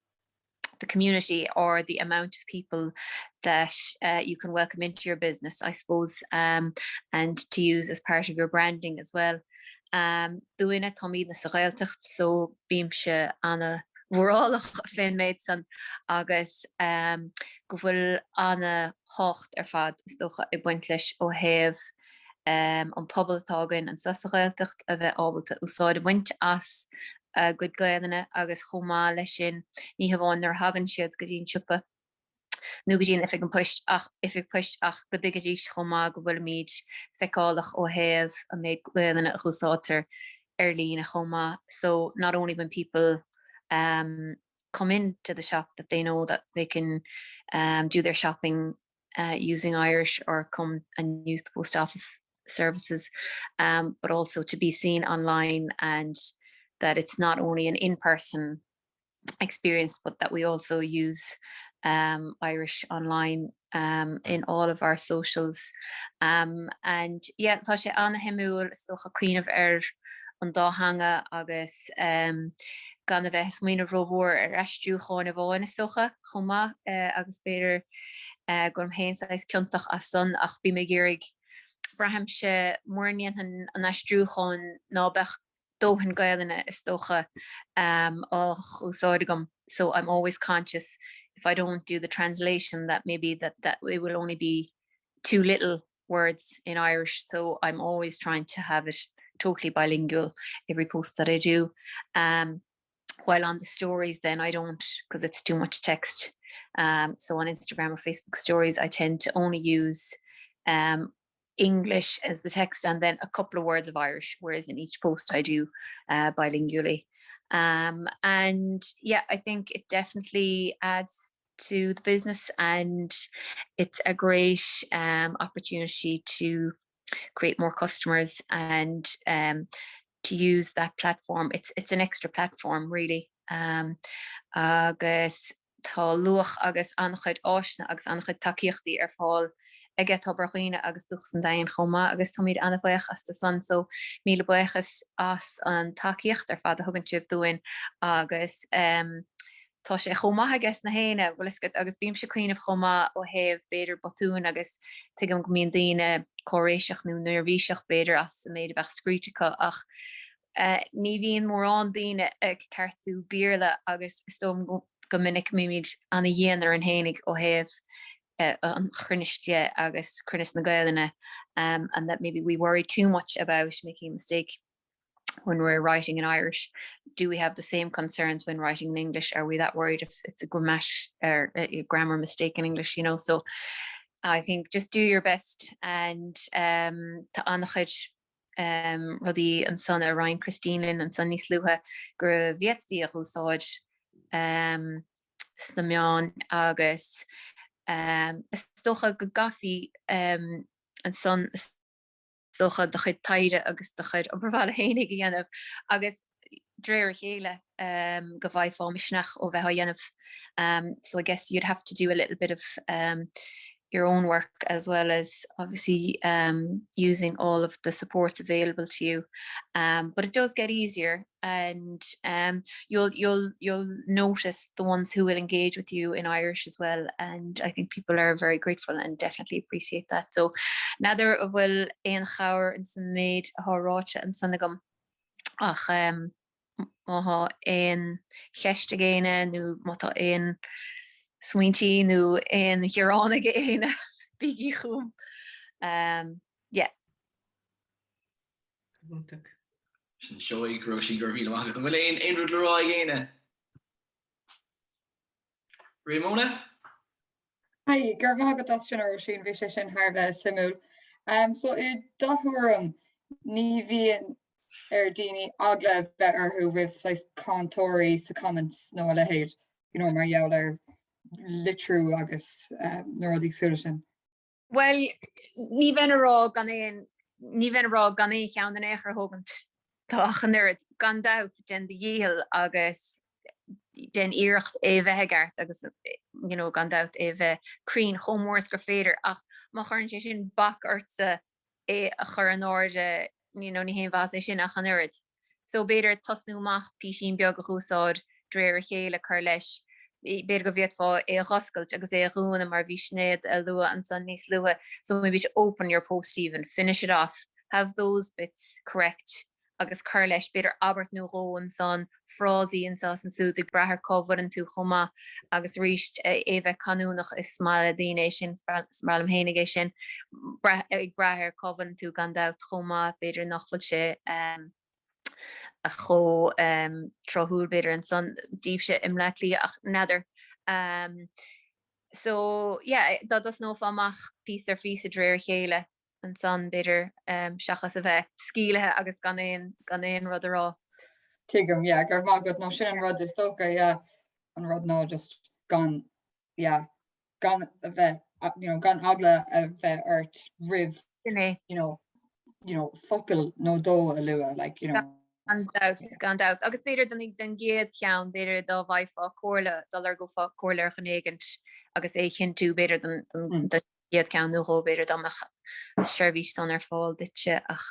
the community or the amount of people that you can welcome into your business, I suppose, and to use as part of your branding as well. Dhuibhne Tommy na sa Gaeltacht, so bíimse Anna bhórálach féin méid san agus go bhfuil Anna hocht fad is dócha I buint leis ó thaobh an pobl tágain an sa Gaeltacht a bheith ábalta úsáid a bhaint as good Gaeltachta agus chomá leis sin ní hamháin ar hagann siad go dtíon siúpa. Nu go dtíon if ag puist ach go dtí dtí chomá go bhfuil míid feicáilach ó thaobh a méid Gaeltachta a chúsátar ar lína chomá. So not only when people come into the shop that they know that they can do their shopping using Irish or come and use the post office services, but also to be seen online and that it's not only an in-person experience, but that we also use Irish online in all of our socials. And yeah, tá sé anna himúil stocha cuiineh an dáthanga agus gan a bheith smaoineh roimhór ar eistú cháin a bháin is socha chomá agus beidir gom héins as ciúntach as son ach bí mé gérig braham se mórníon an eistú cháin nábeh dóhan Gaeltachta is stocha úsáidegum. So I'm always conscious if I don't do the translation that maybe that it will only be too little words in Irish. So I'm always trying to have it totally bilingual every post that I do. While on the stories then I don't, because it's too much text. So on Instagram or Facebook stories I tend to only use English as the text and then a couple of words of Irish, whereas in each post I do bilingually. And yeah, I think it definitely adds to the business and it's a great opportunity to create more customers and to use that platform. It's an extra platform really. Agus tá luach agus anchuid áisne agus anchuid tacaíochtaí ar fáil ag Tobar agus Dúchas an Daingin chomá agus tá míad anna buíoch as tá san so míle buíochas as an tacaíocht ar fad a thugann sibh dúin agus tá sé chomá agus na héine bhfuil iscad agus bíam se cuioineh chomá ó thaobh beidir botún agus tuigim go mbíon daoine choréiseach nó nervhíseach beidir as sa méid bheith scrítecha ach ní bhíon mór an daoine ag ceartú bíorla agus stóm go minic míid anna dhéanaar an hénig ó thaobh an chruiniste agus chruinis na Gaeltachta and that maybe we worry too much about making a mistake when we're writing in Irish. Do we have the same concerns when writing in English? Are we that worried if it's a grammar mistake in English, you know? So I think just do your best and tá anchuid rudí an son a Ryan Christine an son níos luha gur bhéadhí a úsáid na Meán agus is stocha go gafií an son stocha de chuid taide agus de chuid oberhile hénig dhéanamh agus dréir chéile go bhaid fámisneach ó bheith dhéanamh. So I guess you'd have to do a little bit of your own work as well as obviously using all of the supports available to you. But it does get easier and you'll notice the ones who will engage with you in Irish as well. And I think people are very grateful and definitely appreciate that. So nadir bhfuil éon chabhar in san méid athráite an sanagam ach má éon cheiste géine nó mátá éon Swinty nu in Chiarraí again, biggie chum. Yeah. Joy grocery girl market. Well, in Ruth Róisín. Ramona. Hi, gur mágad as sin Róisín bhí sé sin tharbheith simú. So I dothuam ní bhíon daoine agla bheith arthú rih contóirí sa comments nó a lehéad, you know, mar gheall literú agus nóí suúsin. Well, ní bhein rá gan é chean den éair thugant Táchan nuir gandát den de dhéal agus den iirecht bheithegart agus gandát bheith crín chomórs gur féidir ach má chuann sé sin bach orsa a chur an áde ní hé bhás é sin a chanurid. So beidir tasnúach písín beag go Úsáid dréir chéile chu leis. Beidir go bhéad fá é rascailt agus é rúna mar bhí snéad a lua an san níos lua. So maybe open your post even, finish it off, have those bits correct. Agus chu leis beidir abart nó ró an san frásí an sa an súdig brethir cohar an tú chuma agus ríist bheith canúnach is smála daine sin smálam héanaige sin ag brethir cohar an tú gandát chuma beidir nachfuil sé a cho trothúil beidir an san díobse imlelí ach nadidir. So yeah, dat is nó amach pí ar fís a dréir chéile. An san beidir seachas a bheith scíilethe agus gan éon rud ará. Tigam, gur bhagad nó sin an rud is tóca an rud ná just gan a bheith gan agla a bheith ort rih focail nó dó a lua Gandát agus beidir den géad cheann beidir dá bhaid fá cóirle dal go fá cóirle chunéigent agus é chin tú beidir den iad ceann nó beidir amach Seirbhíse san fáil ditse ach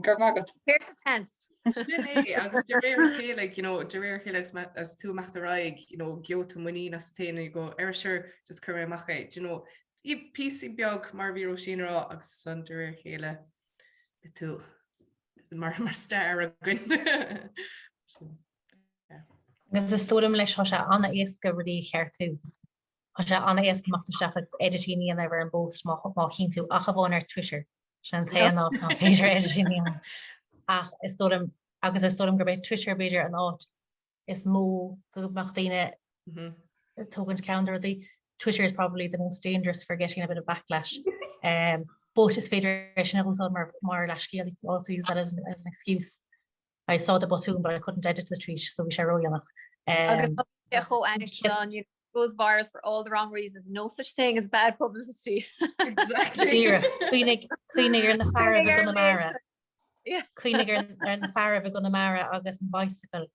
gur magad. Here's the tent. agus de réir chéile as tú meachtarráig geota muí na téna go air just chu amachcha í pí beag mar bhí Róisínrá agus san de réir chéile tú mar stair a gunn. Agus is tódum leis se anna éasca rudí cheartú. Se anna éasca machtasteachas editíní an ever an bóst má chin tú a bháin ar Twitter sin ta ná féidir editíní ach is tódum agus is tódum gur beh Twitter beidir an áit is mó go meach daine tógant calendar. Twitter is probably the most dangerous for getting a bit of backlash. Both is federation mar lashki also use that as an excuse. I saw the bottom but I couldn't edit the tweet, so we shall roll goes viral for all the wrong reasons. No such thing as bad publicity. Exactly. Cleaning in the fire of a Gunamara. Yeah. Cleaning in the fire of a Gunamara agus and bicycle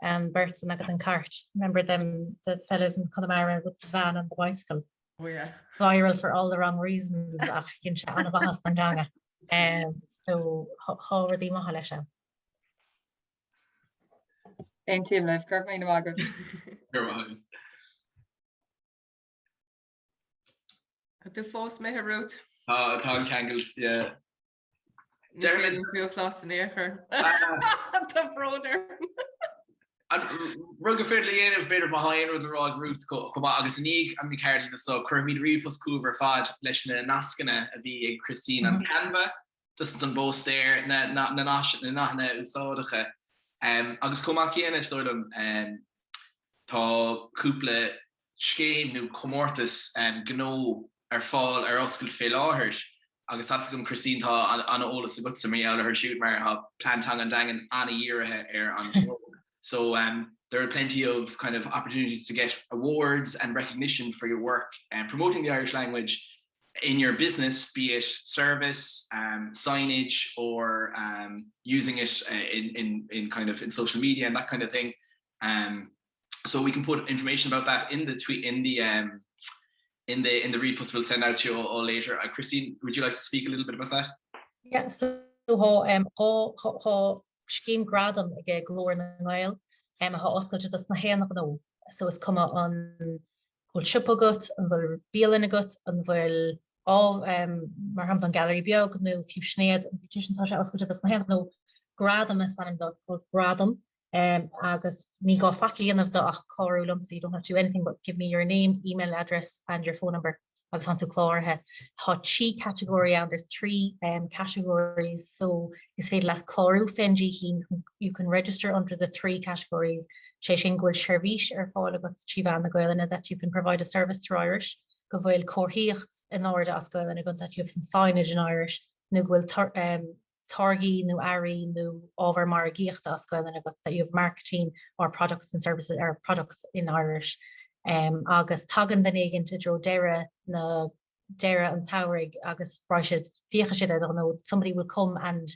and Bert's and agus and cart. Remember them the fellas in Connemara with the van and the bicycle. Oh yeah. Viral for all the wrong reasons. So how are they mahalisha? Ein team life, Kirk mé agad. Tú fós mé Ruth? Tá Kangles, yeah. Dermot fiúlás in éair. Tá broder. Rugga féidir léanamh beidir behain the rád Ruth go agus aníg an Ceardlann so chuirmíd riomhos cúvar fad leis na nascanna a bhí ag Christine an Canva just an bóstéir na nachna úsáideacha. Agus comach chéana stoilm tá cúpla scéim nó comórtas Ghnó ar fáil ar oscail fé láthairs agus tá gom Christine tá anna ólas a gutsa mé eile ar siúd mar ha Plean Teanga Daingin anna dhéirithe ar an So there are plenty of kind of opportunities to get awards and recognition for your work and promoting the Irish language in your business, be it service, signage, or using it in kind of in social media and that kind of thing. So we can put information about that in the tweet in the repost we'll send out to you all later. Christine, would you like to speak a little bit about that? Yeah. So Scheme gradam ag glór na Gael ha oscailte na héanach nó. So is cuma an bhfuil sipa gut, an bhfuil bíalin agat, an bhfuil mar ham an gallery beag nó fiú snéad an petition tá sé oscailte na héanach nó gradam is an dot called gradam. Agus ní go faclíanamh do ach chlárúlam, so you don't have to do anything but give me your name, email address and your phone number. Agus an tú chlárthe. Tá chi category and there's 3 categories. So is féidir le chlárú fenji you can register under the 3 categories. Sé sin gúil Seirbhíse ar fáil agat tíomh na Gaeltachta that you can provide a service to Irish. Go bhfuil comhairle in order as Gaeltachta that you have some signage in Irish. Nu gúil targaí nó airí nó ábhar mar gíochta as Gaeltachta that you have marketing or products and services or products in Irish. Agus tagan den éigen to dro deire na deire an taurig agus freisid ficha siad I don't know, somebody will come and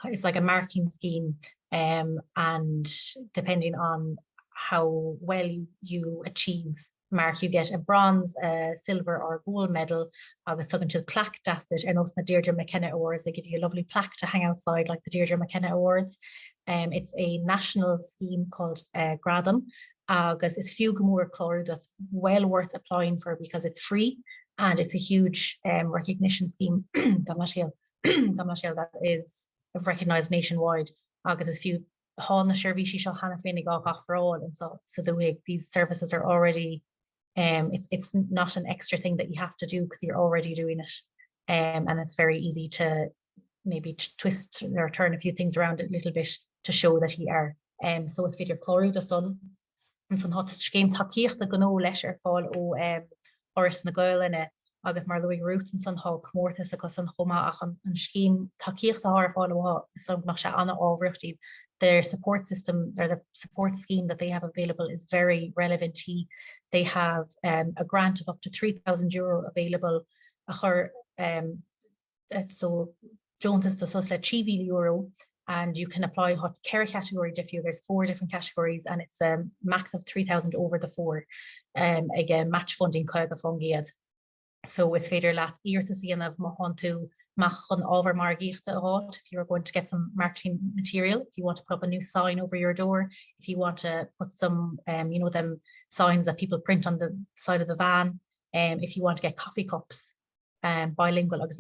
it's like a marking scheme, and depending on how well you achieve mark, you get a bronze, a silver or gold medal. Agus tugann to plaque dasted and also the Deirdre McKenna Awards. They give you a lovely plaque to hang outside like the Deirdre McKenna Awards. It's a national scheme called Gradam. Agus it's few gamúr chlorú that's well worth applying for because it's free and it's a huge recognition scheme that is recognised nationwide. Agus it's few hána Seirbhíse seo hana féinnig gach for all, and so the way these services are already it's not an extra thing that you have to do because you're already doing it, and it's very easy to maybe twist or turn a few things around a little bit to show that you are. So it's video chlorú the sun and son hat Scéimeanna Ghnó leis fáil ó oras na Gaelainn agus mar luigh Ruth and son ha Comhairle agus an chuma ach an Scéimeanna fáil ó son nach se anna ábhreachtaí. Their support system or the support scheme that they have available is very relevant. They have a grant of up to €3,000 available. So Jones is the social €5,000, and you can apply hot care category if you. There's 4 different categories, and it's a max of 3,000 over the 4. Again, match funding caga fungiad. So it's féidir leat íorta síana of mahontu. If you're going to get some marketing material, if you want to put up a new sign over your door, if you want to put some, them signs that people print on the side of the van, if you want to get coffee cups, bilingual. Doesn't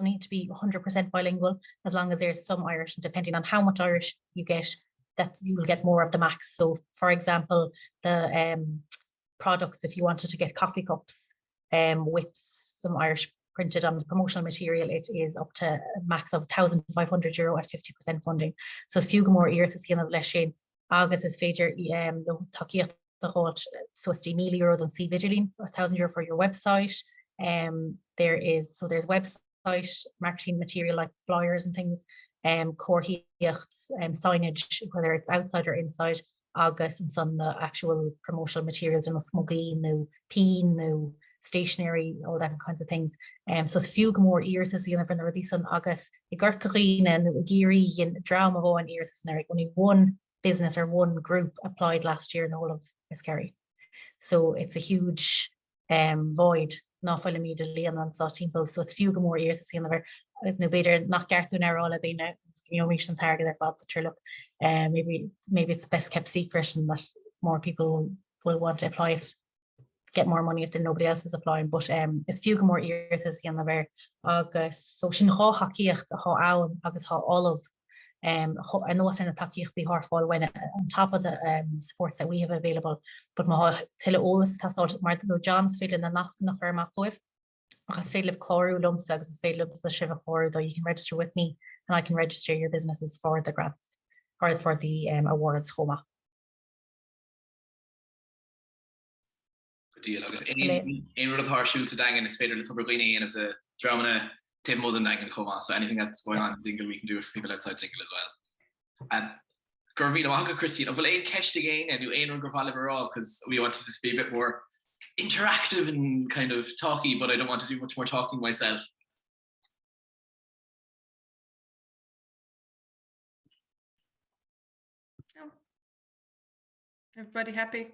need to be 100% bilingual, as long as there's some Irish, and depending on how much Irish you get, that you will get more of the max. So for example, the products, if you wanted to get coffee cups with some Irish printed on the promotional material, it is up to a max of €1,500 at 50% funding. So it's few more ear to see another leis sin. Agus is féidir the Tacaíochtaí, so it's €1,000 on see vigilin for €1,000 for your website. There's website marketing material like flyers and things, cóirthíocht, signage, whether it's outside or inside. Agus and some the actual promotional materials and smogaí, no peen, no stationery, all that kinds of things. So few more ears to see from the release on August. The Gaeltachta and the Chiarraí and drama and ears to only one business or one group applied last year in the whole of Kerry. So it's a huge void. Not immediately and on people. So it's few more ears to see on the no better not get to narrow all of the mission target their fault that look. Maybe it's best kept secret and that more people will want to apply if get more money if nobody else is applying, but it's few more ears is the other agus so sin Tacaíochtaí agus olive. I know what's in the Tacaíochtaí fall when on top of the supports that we have available, but my tell all has started Martin John's feeling the mask in the firm with has failed of chlorú lumps agus is failed of the shiva for though you can register with me and I can register your businesses for the grants or for the awards homa. Deal agus ein rud atá to Daingin is féidir le Tobar and of the drama Tim more than Daingin come on, so anything that's going on Dingle we can do for people outside Dingle as well. And Gurvina Wanga Christine, well ein kesh again and do ein rud overall because we wanted this to be a bit more interactive and kind of talky, but I don't want to do much more talking myself. Oh. Everybody happy?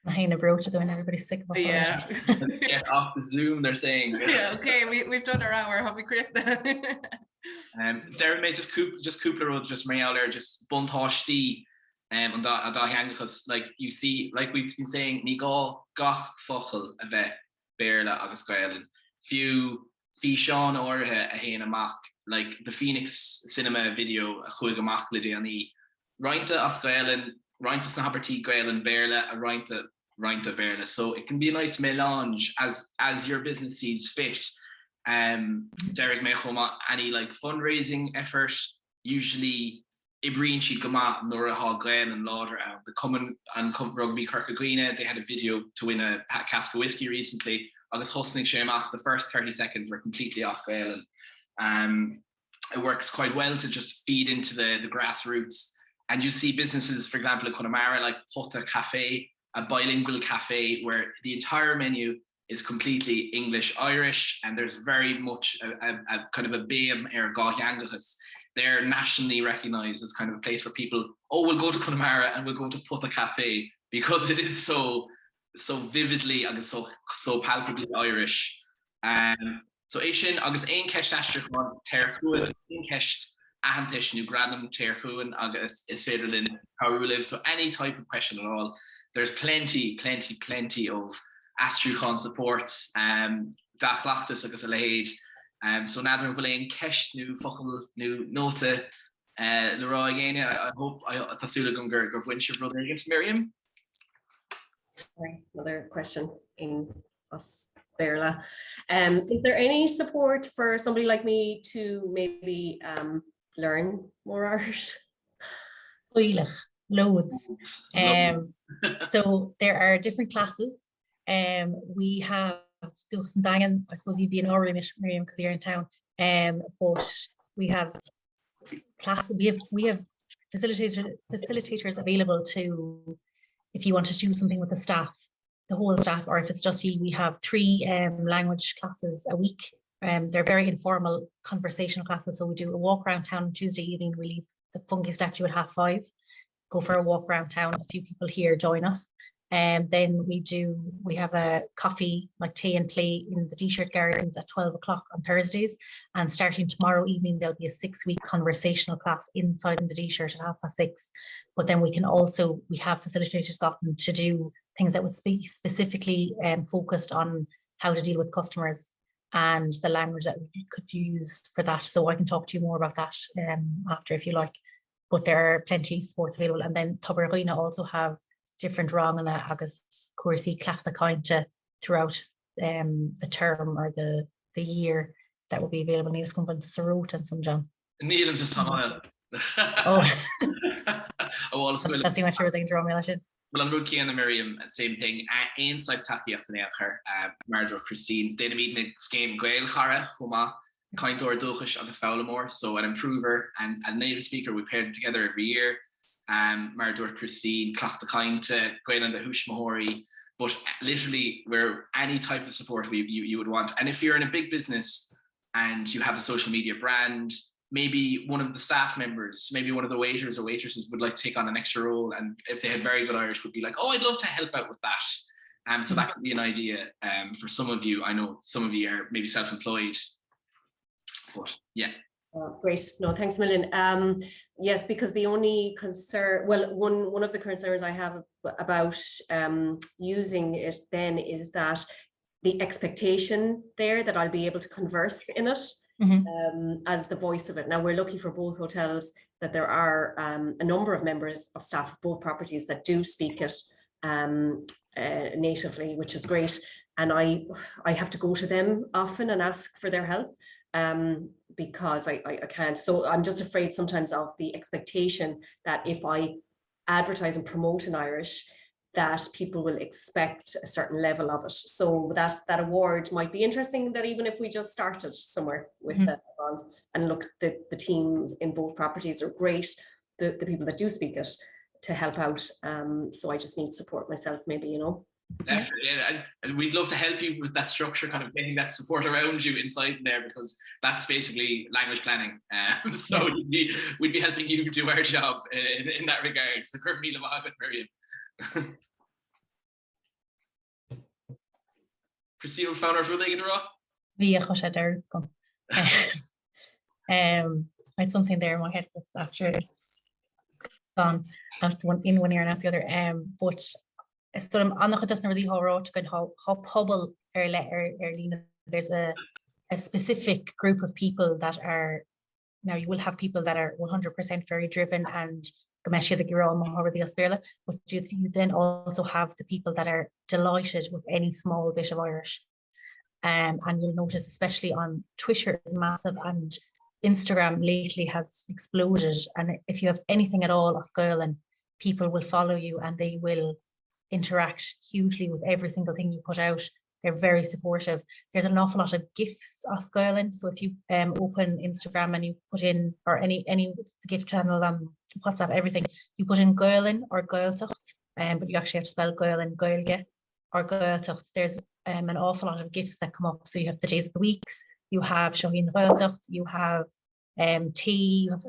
Everybody's sick of us. Yeah. Get off the Zoom, they're saying. Yeah, okay, we've done our hour, have we correct that? Darren made just cúpla just Marielle there, just buntáistí and Dhaingean because like you see, like we've been saying, ní gach fochel a bheith Béarla agus Gaeltachta. Few Sean orthe a héana amach, like the Phoenix cinema video a chuig amach le déanaí. Roinnt as Gaeltachta, Roinnt na habertí Gaeltachta Béarla, a Roinnt Béarla. So it can be a nice melange as your business sees fit. Derek Mechoma, any like fundraising effort, usually Ibreen she'd come out Nora Hall Glen and Lauder out the common and rugby Kirkagreena. They had a video to win a cask of whiskey recently. Agus hustling Sheamach, the first 30 seconds were completely off Gaeltachta. It works quite well to just feed into the grassroots. And you see businesses, for example, in Connemara, like Putta Cafe, a bilingual cafe where the entire menu is completely English Irish, and there's very much a kind of a BM Gaeltachta. They're nationally recognized as kind of a place where people, we'll go to Connemara and we'll go to Putta Cafe, because it is so vividly and so palpably Irish. So Asian agus ein kecht astrachan tercuan ein kecht ahantish nu granum tercuan agus is federal how we live. So any type of question at all, there's plenty of astrachan supports, dea-chleachtas agus a leid. So nadar bhfuil ein kecht nu focal nu nota le Roinnt. I hope tasúla gom gur bhainse brother Miriam. Another question in us. Is there any support for somebody like me to maybe learn more Irish? Loads. So there are different classes. We have Dúchas and Daingin. I suppose you'd be in our Miriam, because you're in town. But we have classes. We have facilitators available to, if you want to do something with the staff. The whole staff, or if it's just you, we have 3 language classes a week. They're very informal conversational classes. So we do a walk around town on Tuesday evening. We leave the funky statue at 5:30, go for a walk around town. A few people here join us. And then we have a coffee, like tea and play in the T-shirt gardens at 12 o'clock on Thursdays. And starting tomorrow evening, there'll be a 6-week conversational class inside in the T-shirt at 6:30. But then we have facilitators gotten to do things that would be specifically focused on how to deal with customers and the language that we could use for that. So I can talk to you more about that after if you like. But there are plenty of sports available. And then Tobar also have different Roinnt agus cuasaí cleachta throughout the term or the year that will be available. Neil's come from the Ruth and some John. Neil just hung That's the much everything draw me. Well, I'm looking at the Miriam, same thing. Inside Tacaíochtaí Ruth Róisín, Daingin Scéimeanna Gaeltachta, Chuma, Cainteoir Dúchas agus Fáilte, so an improver and a native speaker. We pair them together every year. Ruth Róisín, Clachta Gaeltachta, the Hushmahori, but literally we're any type of support you would want. And if you're in a big business and you have a social media brand, maybe one of the staff members, maybe one of the waiters or waitresses would like to take on an extra role, and if they had very good Irish would be like, I'd love to help out with that. So that could be an idea for some of you. I know some of you are maybe self-employed, but yeah. Great. No, thanks a million. Yes, because the only concern, well, one of the concerns I have about using it then is that the expectation there that I'll be able to converse in it as the voice of it. Now, we're lucky for both hotels that there are a number of members of staff of both properties that do speak it natively, which is great. And I have to go to them often and ask for their help. Because I can't. So I'm just afraid sometimes of the expectation that if I advertise and promote in Irish, that people will expect a certain level of it. So that award might be interesting, that even if we just started somewhere with the bronze, and look, the teams in both properties are great, the people that do speak it, to help out. So I just need support myself, maybe, you know. Definitely, yeah. And we'd love to help you with that structure, kind of getting that support around you inside there, because that's basically language planning. So we'd be helping you do our job in that regard. So Miriam. Christine, found our food in the rock? I had something there in my head, but after it's gone, after one ear and after the other. But so I'm on the doesn't really hold how pobble there's a specific group of people that are, now you will have people that are 100% very driven and but you then also have the people that are delighted with any small bit of Irish. And you'll notice, especially on Twitter, is massive, and Instagram lately has exploded. And if you have anything at all of Gaeltachta, people will follow you and they will interact hugely with every single thing you put out. They're very supportive. There's an awful lot of gifts of Gaeltachta. So if you open Instagram and you put in, or any gift channel on WhatsApp, everything, you put in Gaeltachta or Gaeltachta, but you actually have to spell Gaeltachta, Gaelge or Gaeltachta. There's an awful lot of gifts that come up. So you have the days of the weeks, you have Shaheen Gaeltachta, you have tea, you have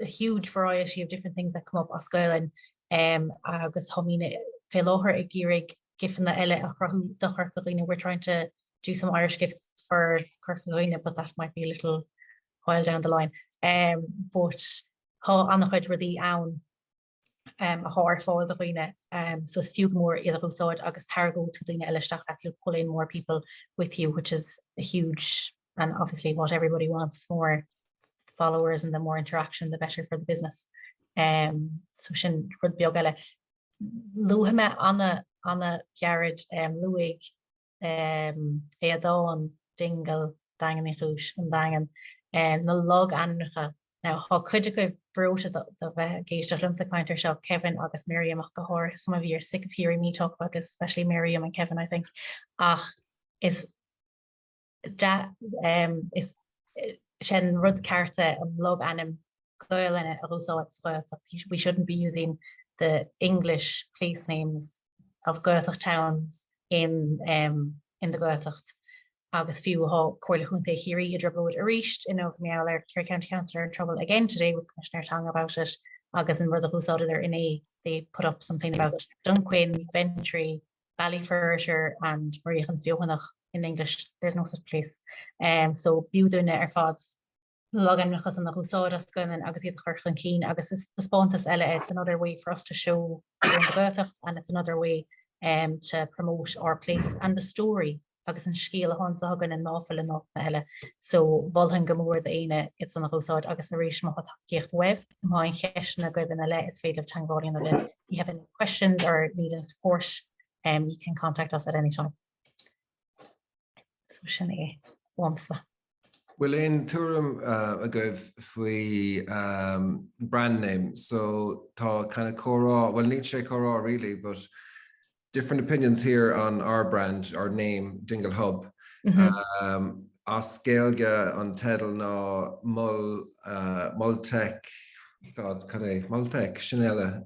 a huge variety of different things that come up as Gaeltachta. Agus homine felloher igirig giffen the ele achrahu the Chiarraí. We're trying to do some Irish gifts for Chiarraí, but that might be a little while down the line. But how anachid were the own a hard for the Dhuibhne. So it's few more either Úsáid agus targo to the elistach that you'll pull in more people with you, which is a huge, and obviously what everybody wants, more followers, and the more interaction the better for the business. So sin rud beagile luhame anna Jared Luig Eadon Dingle Daingin Chúis and Daingin na log annacha. Now how could you go brought the Geisteanna sa counter shop Kevin agus Miriam Achgahor. Some of you are sick of hearing me talk about this, especially Miriam and Kevin, I think. Is that is Shen Rud Carta log anim Gaeltachta also we shouldn't be using the English place names of Gaeltachta towns in the Gaeltachta. Agus few ho Comhairle Chúnta Chiarraí Drubbwood Arist in of Meán Clare County Council are in trouble again today with Commissioner Teanga about it. Agus in Rud Úsáid there they put up something about Dunquin, Ventry, Ballyfershire and Mariachan Fiohanach in English. There's no such place. So Búdúna fads logan nachas an Úsáid as gunn agus iad Chiarraí Keen agus is the spontas ele. It's another way for us to show the Gaeltachta, and it's another way to promote our place and the story. Agus an scéal hansa hagan an náfil an nach na eile. So bhilhan go mór aine it's an Úsáid agus na rééis mo Tacaíochtaí web. Má cheisna go den eile is féidir tangáin eile. If you have any questions or need any support, you can contact us at any time. So sinna wamsa. Well, in Turum a gof fui brand name, so ta kind of cora. Well, need say cora really, but different opinions here on our brand, our name, Dingle Hub. Askelga on Tedal na Multech, God, Multech, Chanela.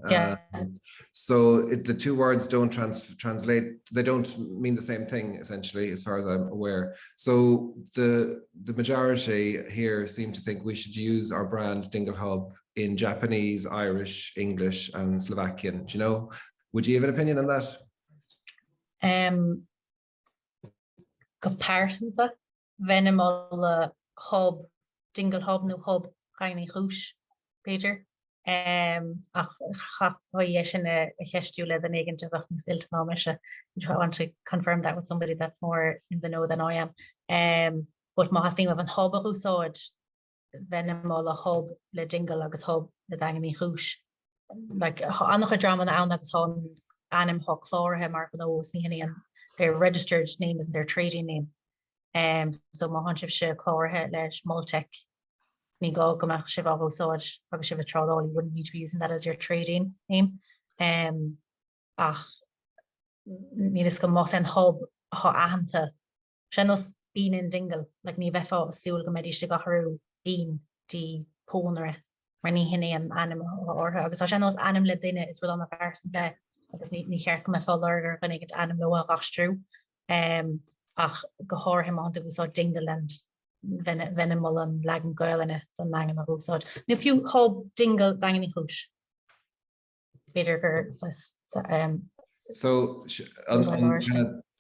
So the two words don't translate, they don't mean the same thing, essentially, as far as I'm aware. So the majority here seem to think we should use our brand, Dingle Hub, in Japanese, Irish, English, and Slovakian. Do you know? Would you have an opinion on that? Comparisons Venimal hub, Dingle Hub, no hub, Chairraí Chúis, Peter. Ach sin a cheistúile den éigen de bheith silta ná I want to confirm that with somebody that's more in the know than I am. But má has thing of an hub a Úsáid, Venimal a hub le Dingle agus hub le Daingin Chúis. Like annach a drama na an agus hon anim ho chlórathe mar an os ní and their registered name isn't their trading name. So má hansibh se chlórathe leis Multech ní gá gomach sibh á Úsáid agus sibh trádáil, you wouldn't need to be using that as your trading name. Ach ní is go más an hub ha ahananta se nos bín in Dingle, like ní bheitá siúil go méidir go harú bín dí pónere mar ní hinné an anim ortha agus se nos anim le duine is bud an a person bheith agus ní cheart go me fá lurgar gan ag anim lo a rastrú. Ach go háirthe má Úsáid Dingle and Venimal an legan Gaeltachta don Daingin Úsáid. Nu fiú hub Dingle Daingin Chúis. Beidir gur so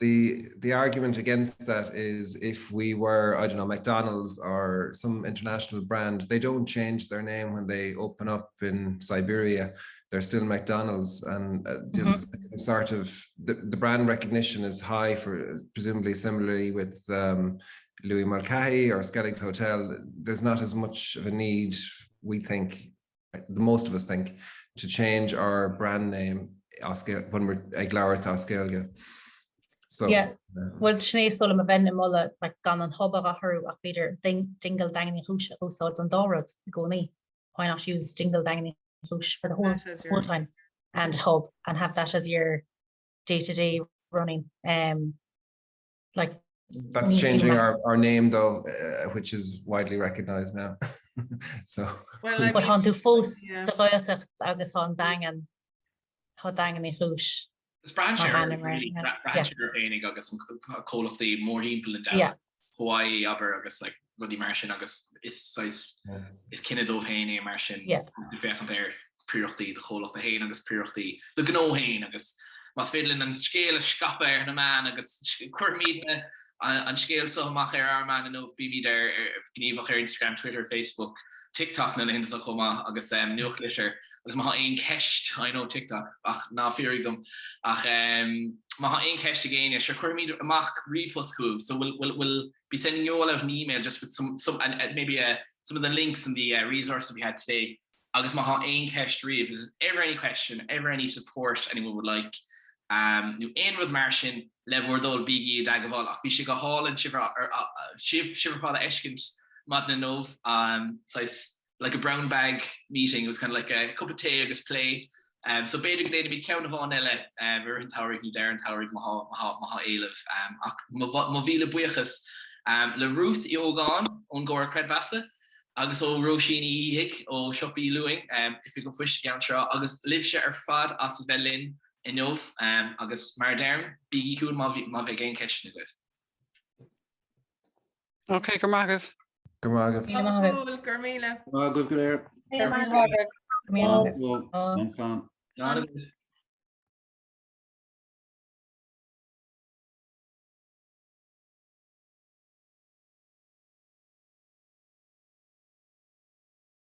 the argument against that is if we were, I don't know, McDonald's or some international brand, they don't change their name when they open up in Siberia. They're still McDonald's, and sort of the brand recognition is high for presumably similarly with Louis Mulcahy or Skellig's Hotel. There's not as much of a need, we think, most of us think, to change our brand name when we're aglair to Askelga. So yeah, well, Sinead Stolam event mulla like gan an hub a haru ach beidir Dingle Daingin Chúis Úsáid an dárad goni. Why not use Dingle Daingin Chúis for the whole time and hub and have that as your day-to-day running? Like that's changing our name though, which is widely recognized now. So well, but han tú fós sa Gaeltachta agus han Daingin Chúis Is branch féinnig agus cólachtaí mór hímpel in da Hawaii aber agus like rudí mar sin agus is cinenne dómh héine mar sin fechan ar príochttaí de cholacht a héin agus príochttaí de Ghnó héin agus mas félinn an scéile scape ar na man agus cuairmíne an scéil soach ar man an nóh bímí ar gníomhach ar Instagram, Twitter, Facebook, TikTok na hin chuma agus nuchlitter agus ma ein ceist I know TikTok ach ná fearig dom ach ma ein ceist again sure chuirmí amach repost so we'll be sending you all out an email just with some and maybe some of the links and the resources we had today agus ma ein ceist if there's ever any question, ever any support anyone would like nu ein rud mar sin levordol bigi dagavol ach vi go hall and shiver father eskins Madna Nov, so it's like a brown bag meeting. It was kind of like a cup of tea, I guess play. So basically, to be counted on Ella, we're in Tower, you there in Tower, Maha Elif, Movila Dúchas, Le Ruth Róisín, on Gora Credvassa, Agus O Róisín Hig, O Shoppy Lewing, if you go fish again, Agus Livesha or Fad, as Velin, Enough, Agus Marderm, Biggie Hoon, Mavigain Keshnigov. Okay, Gurmagav. Gurmagav. Good.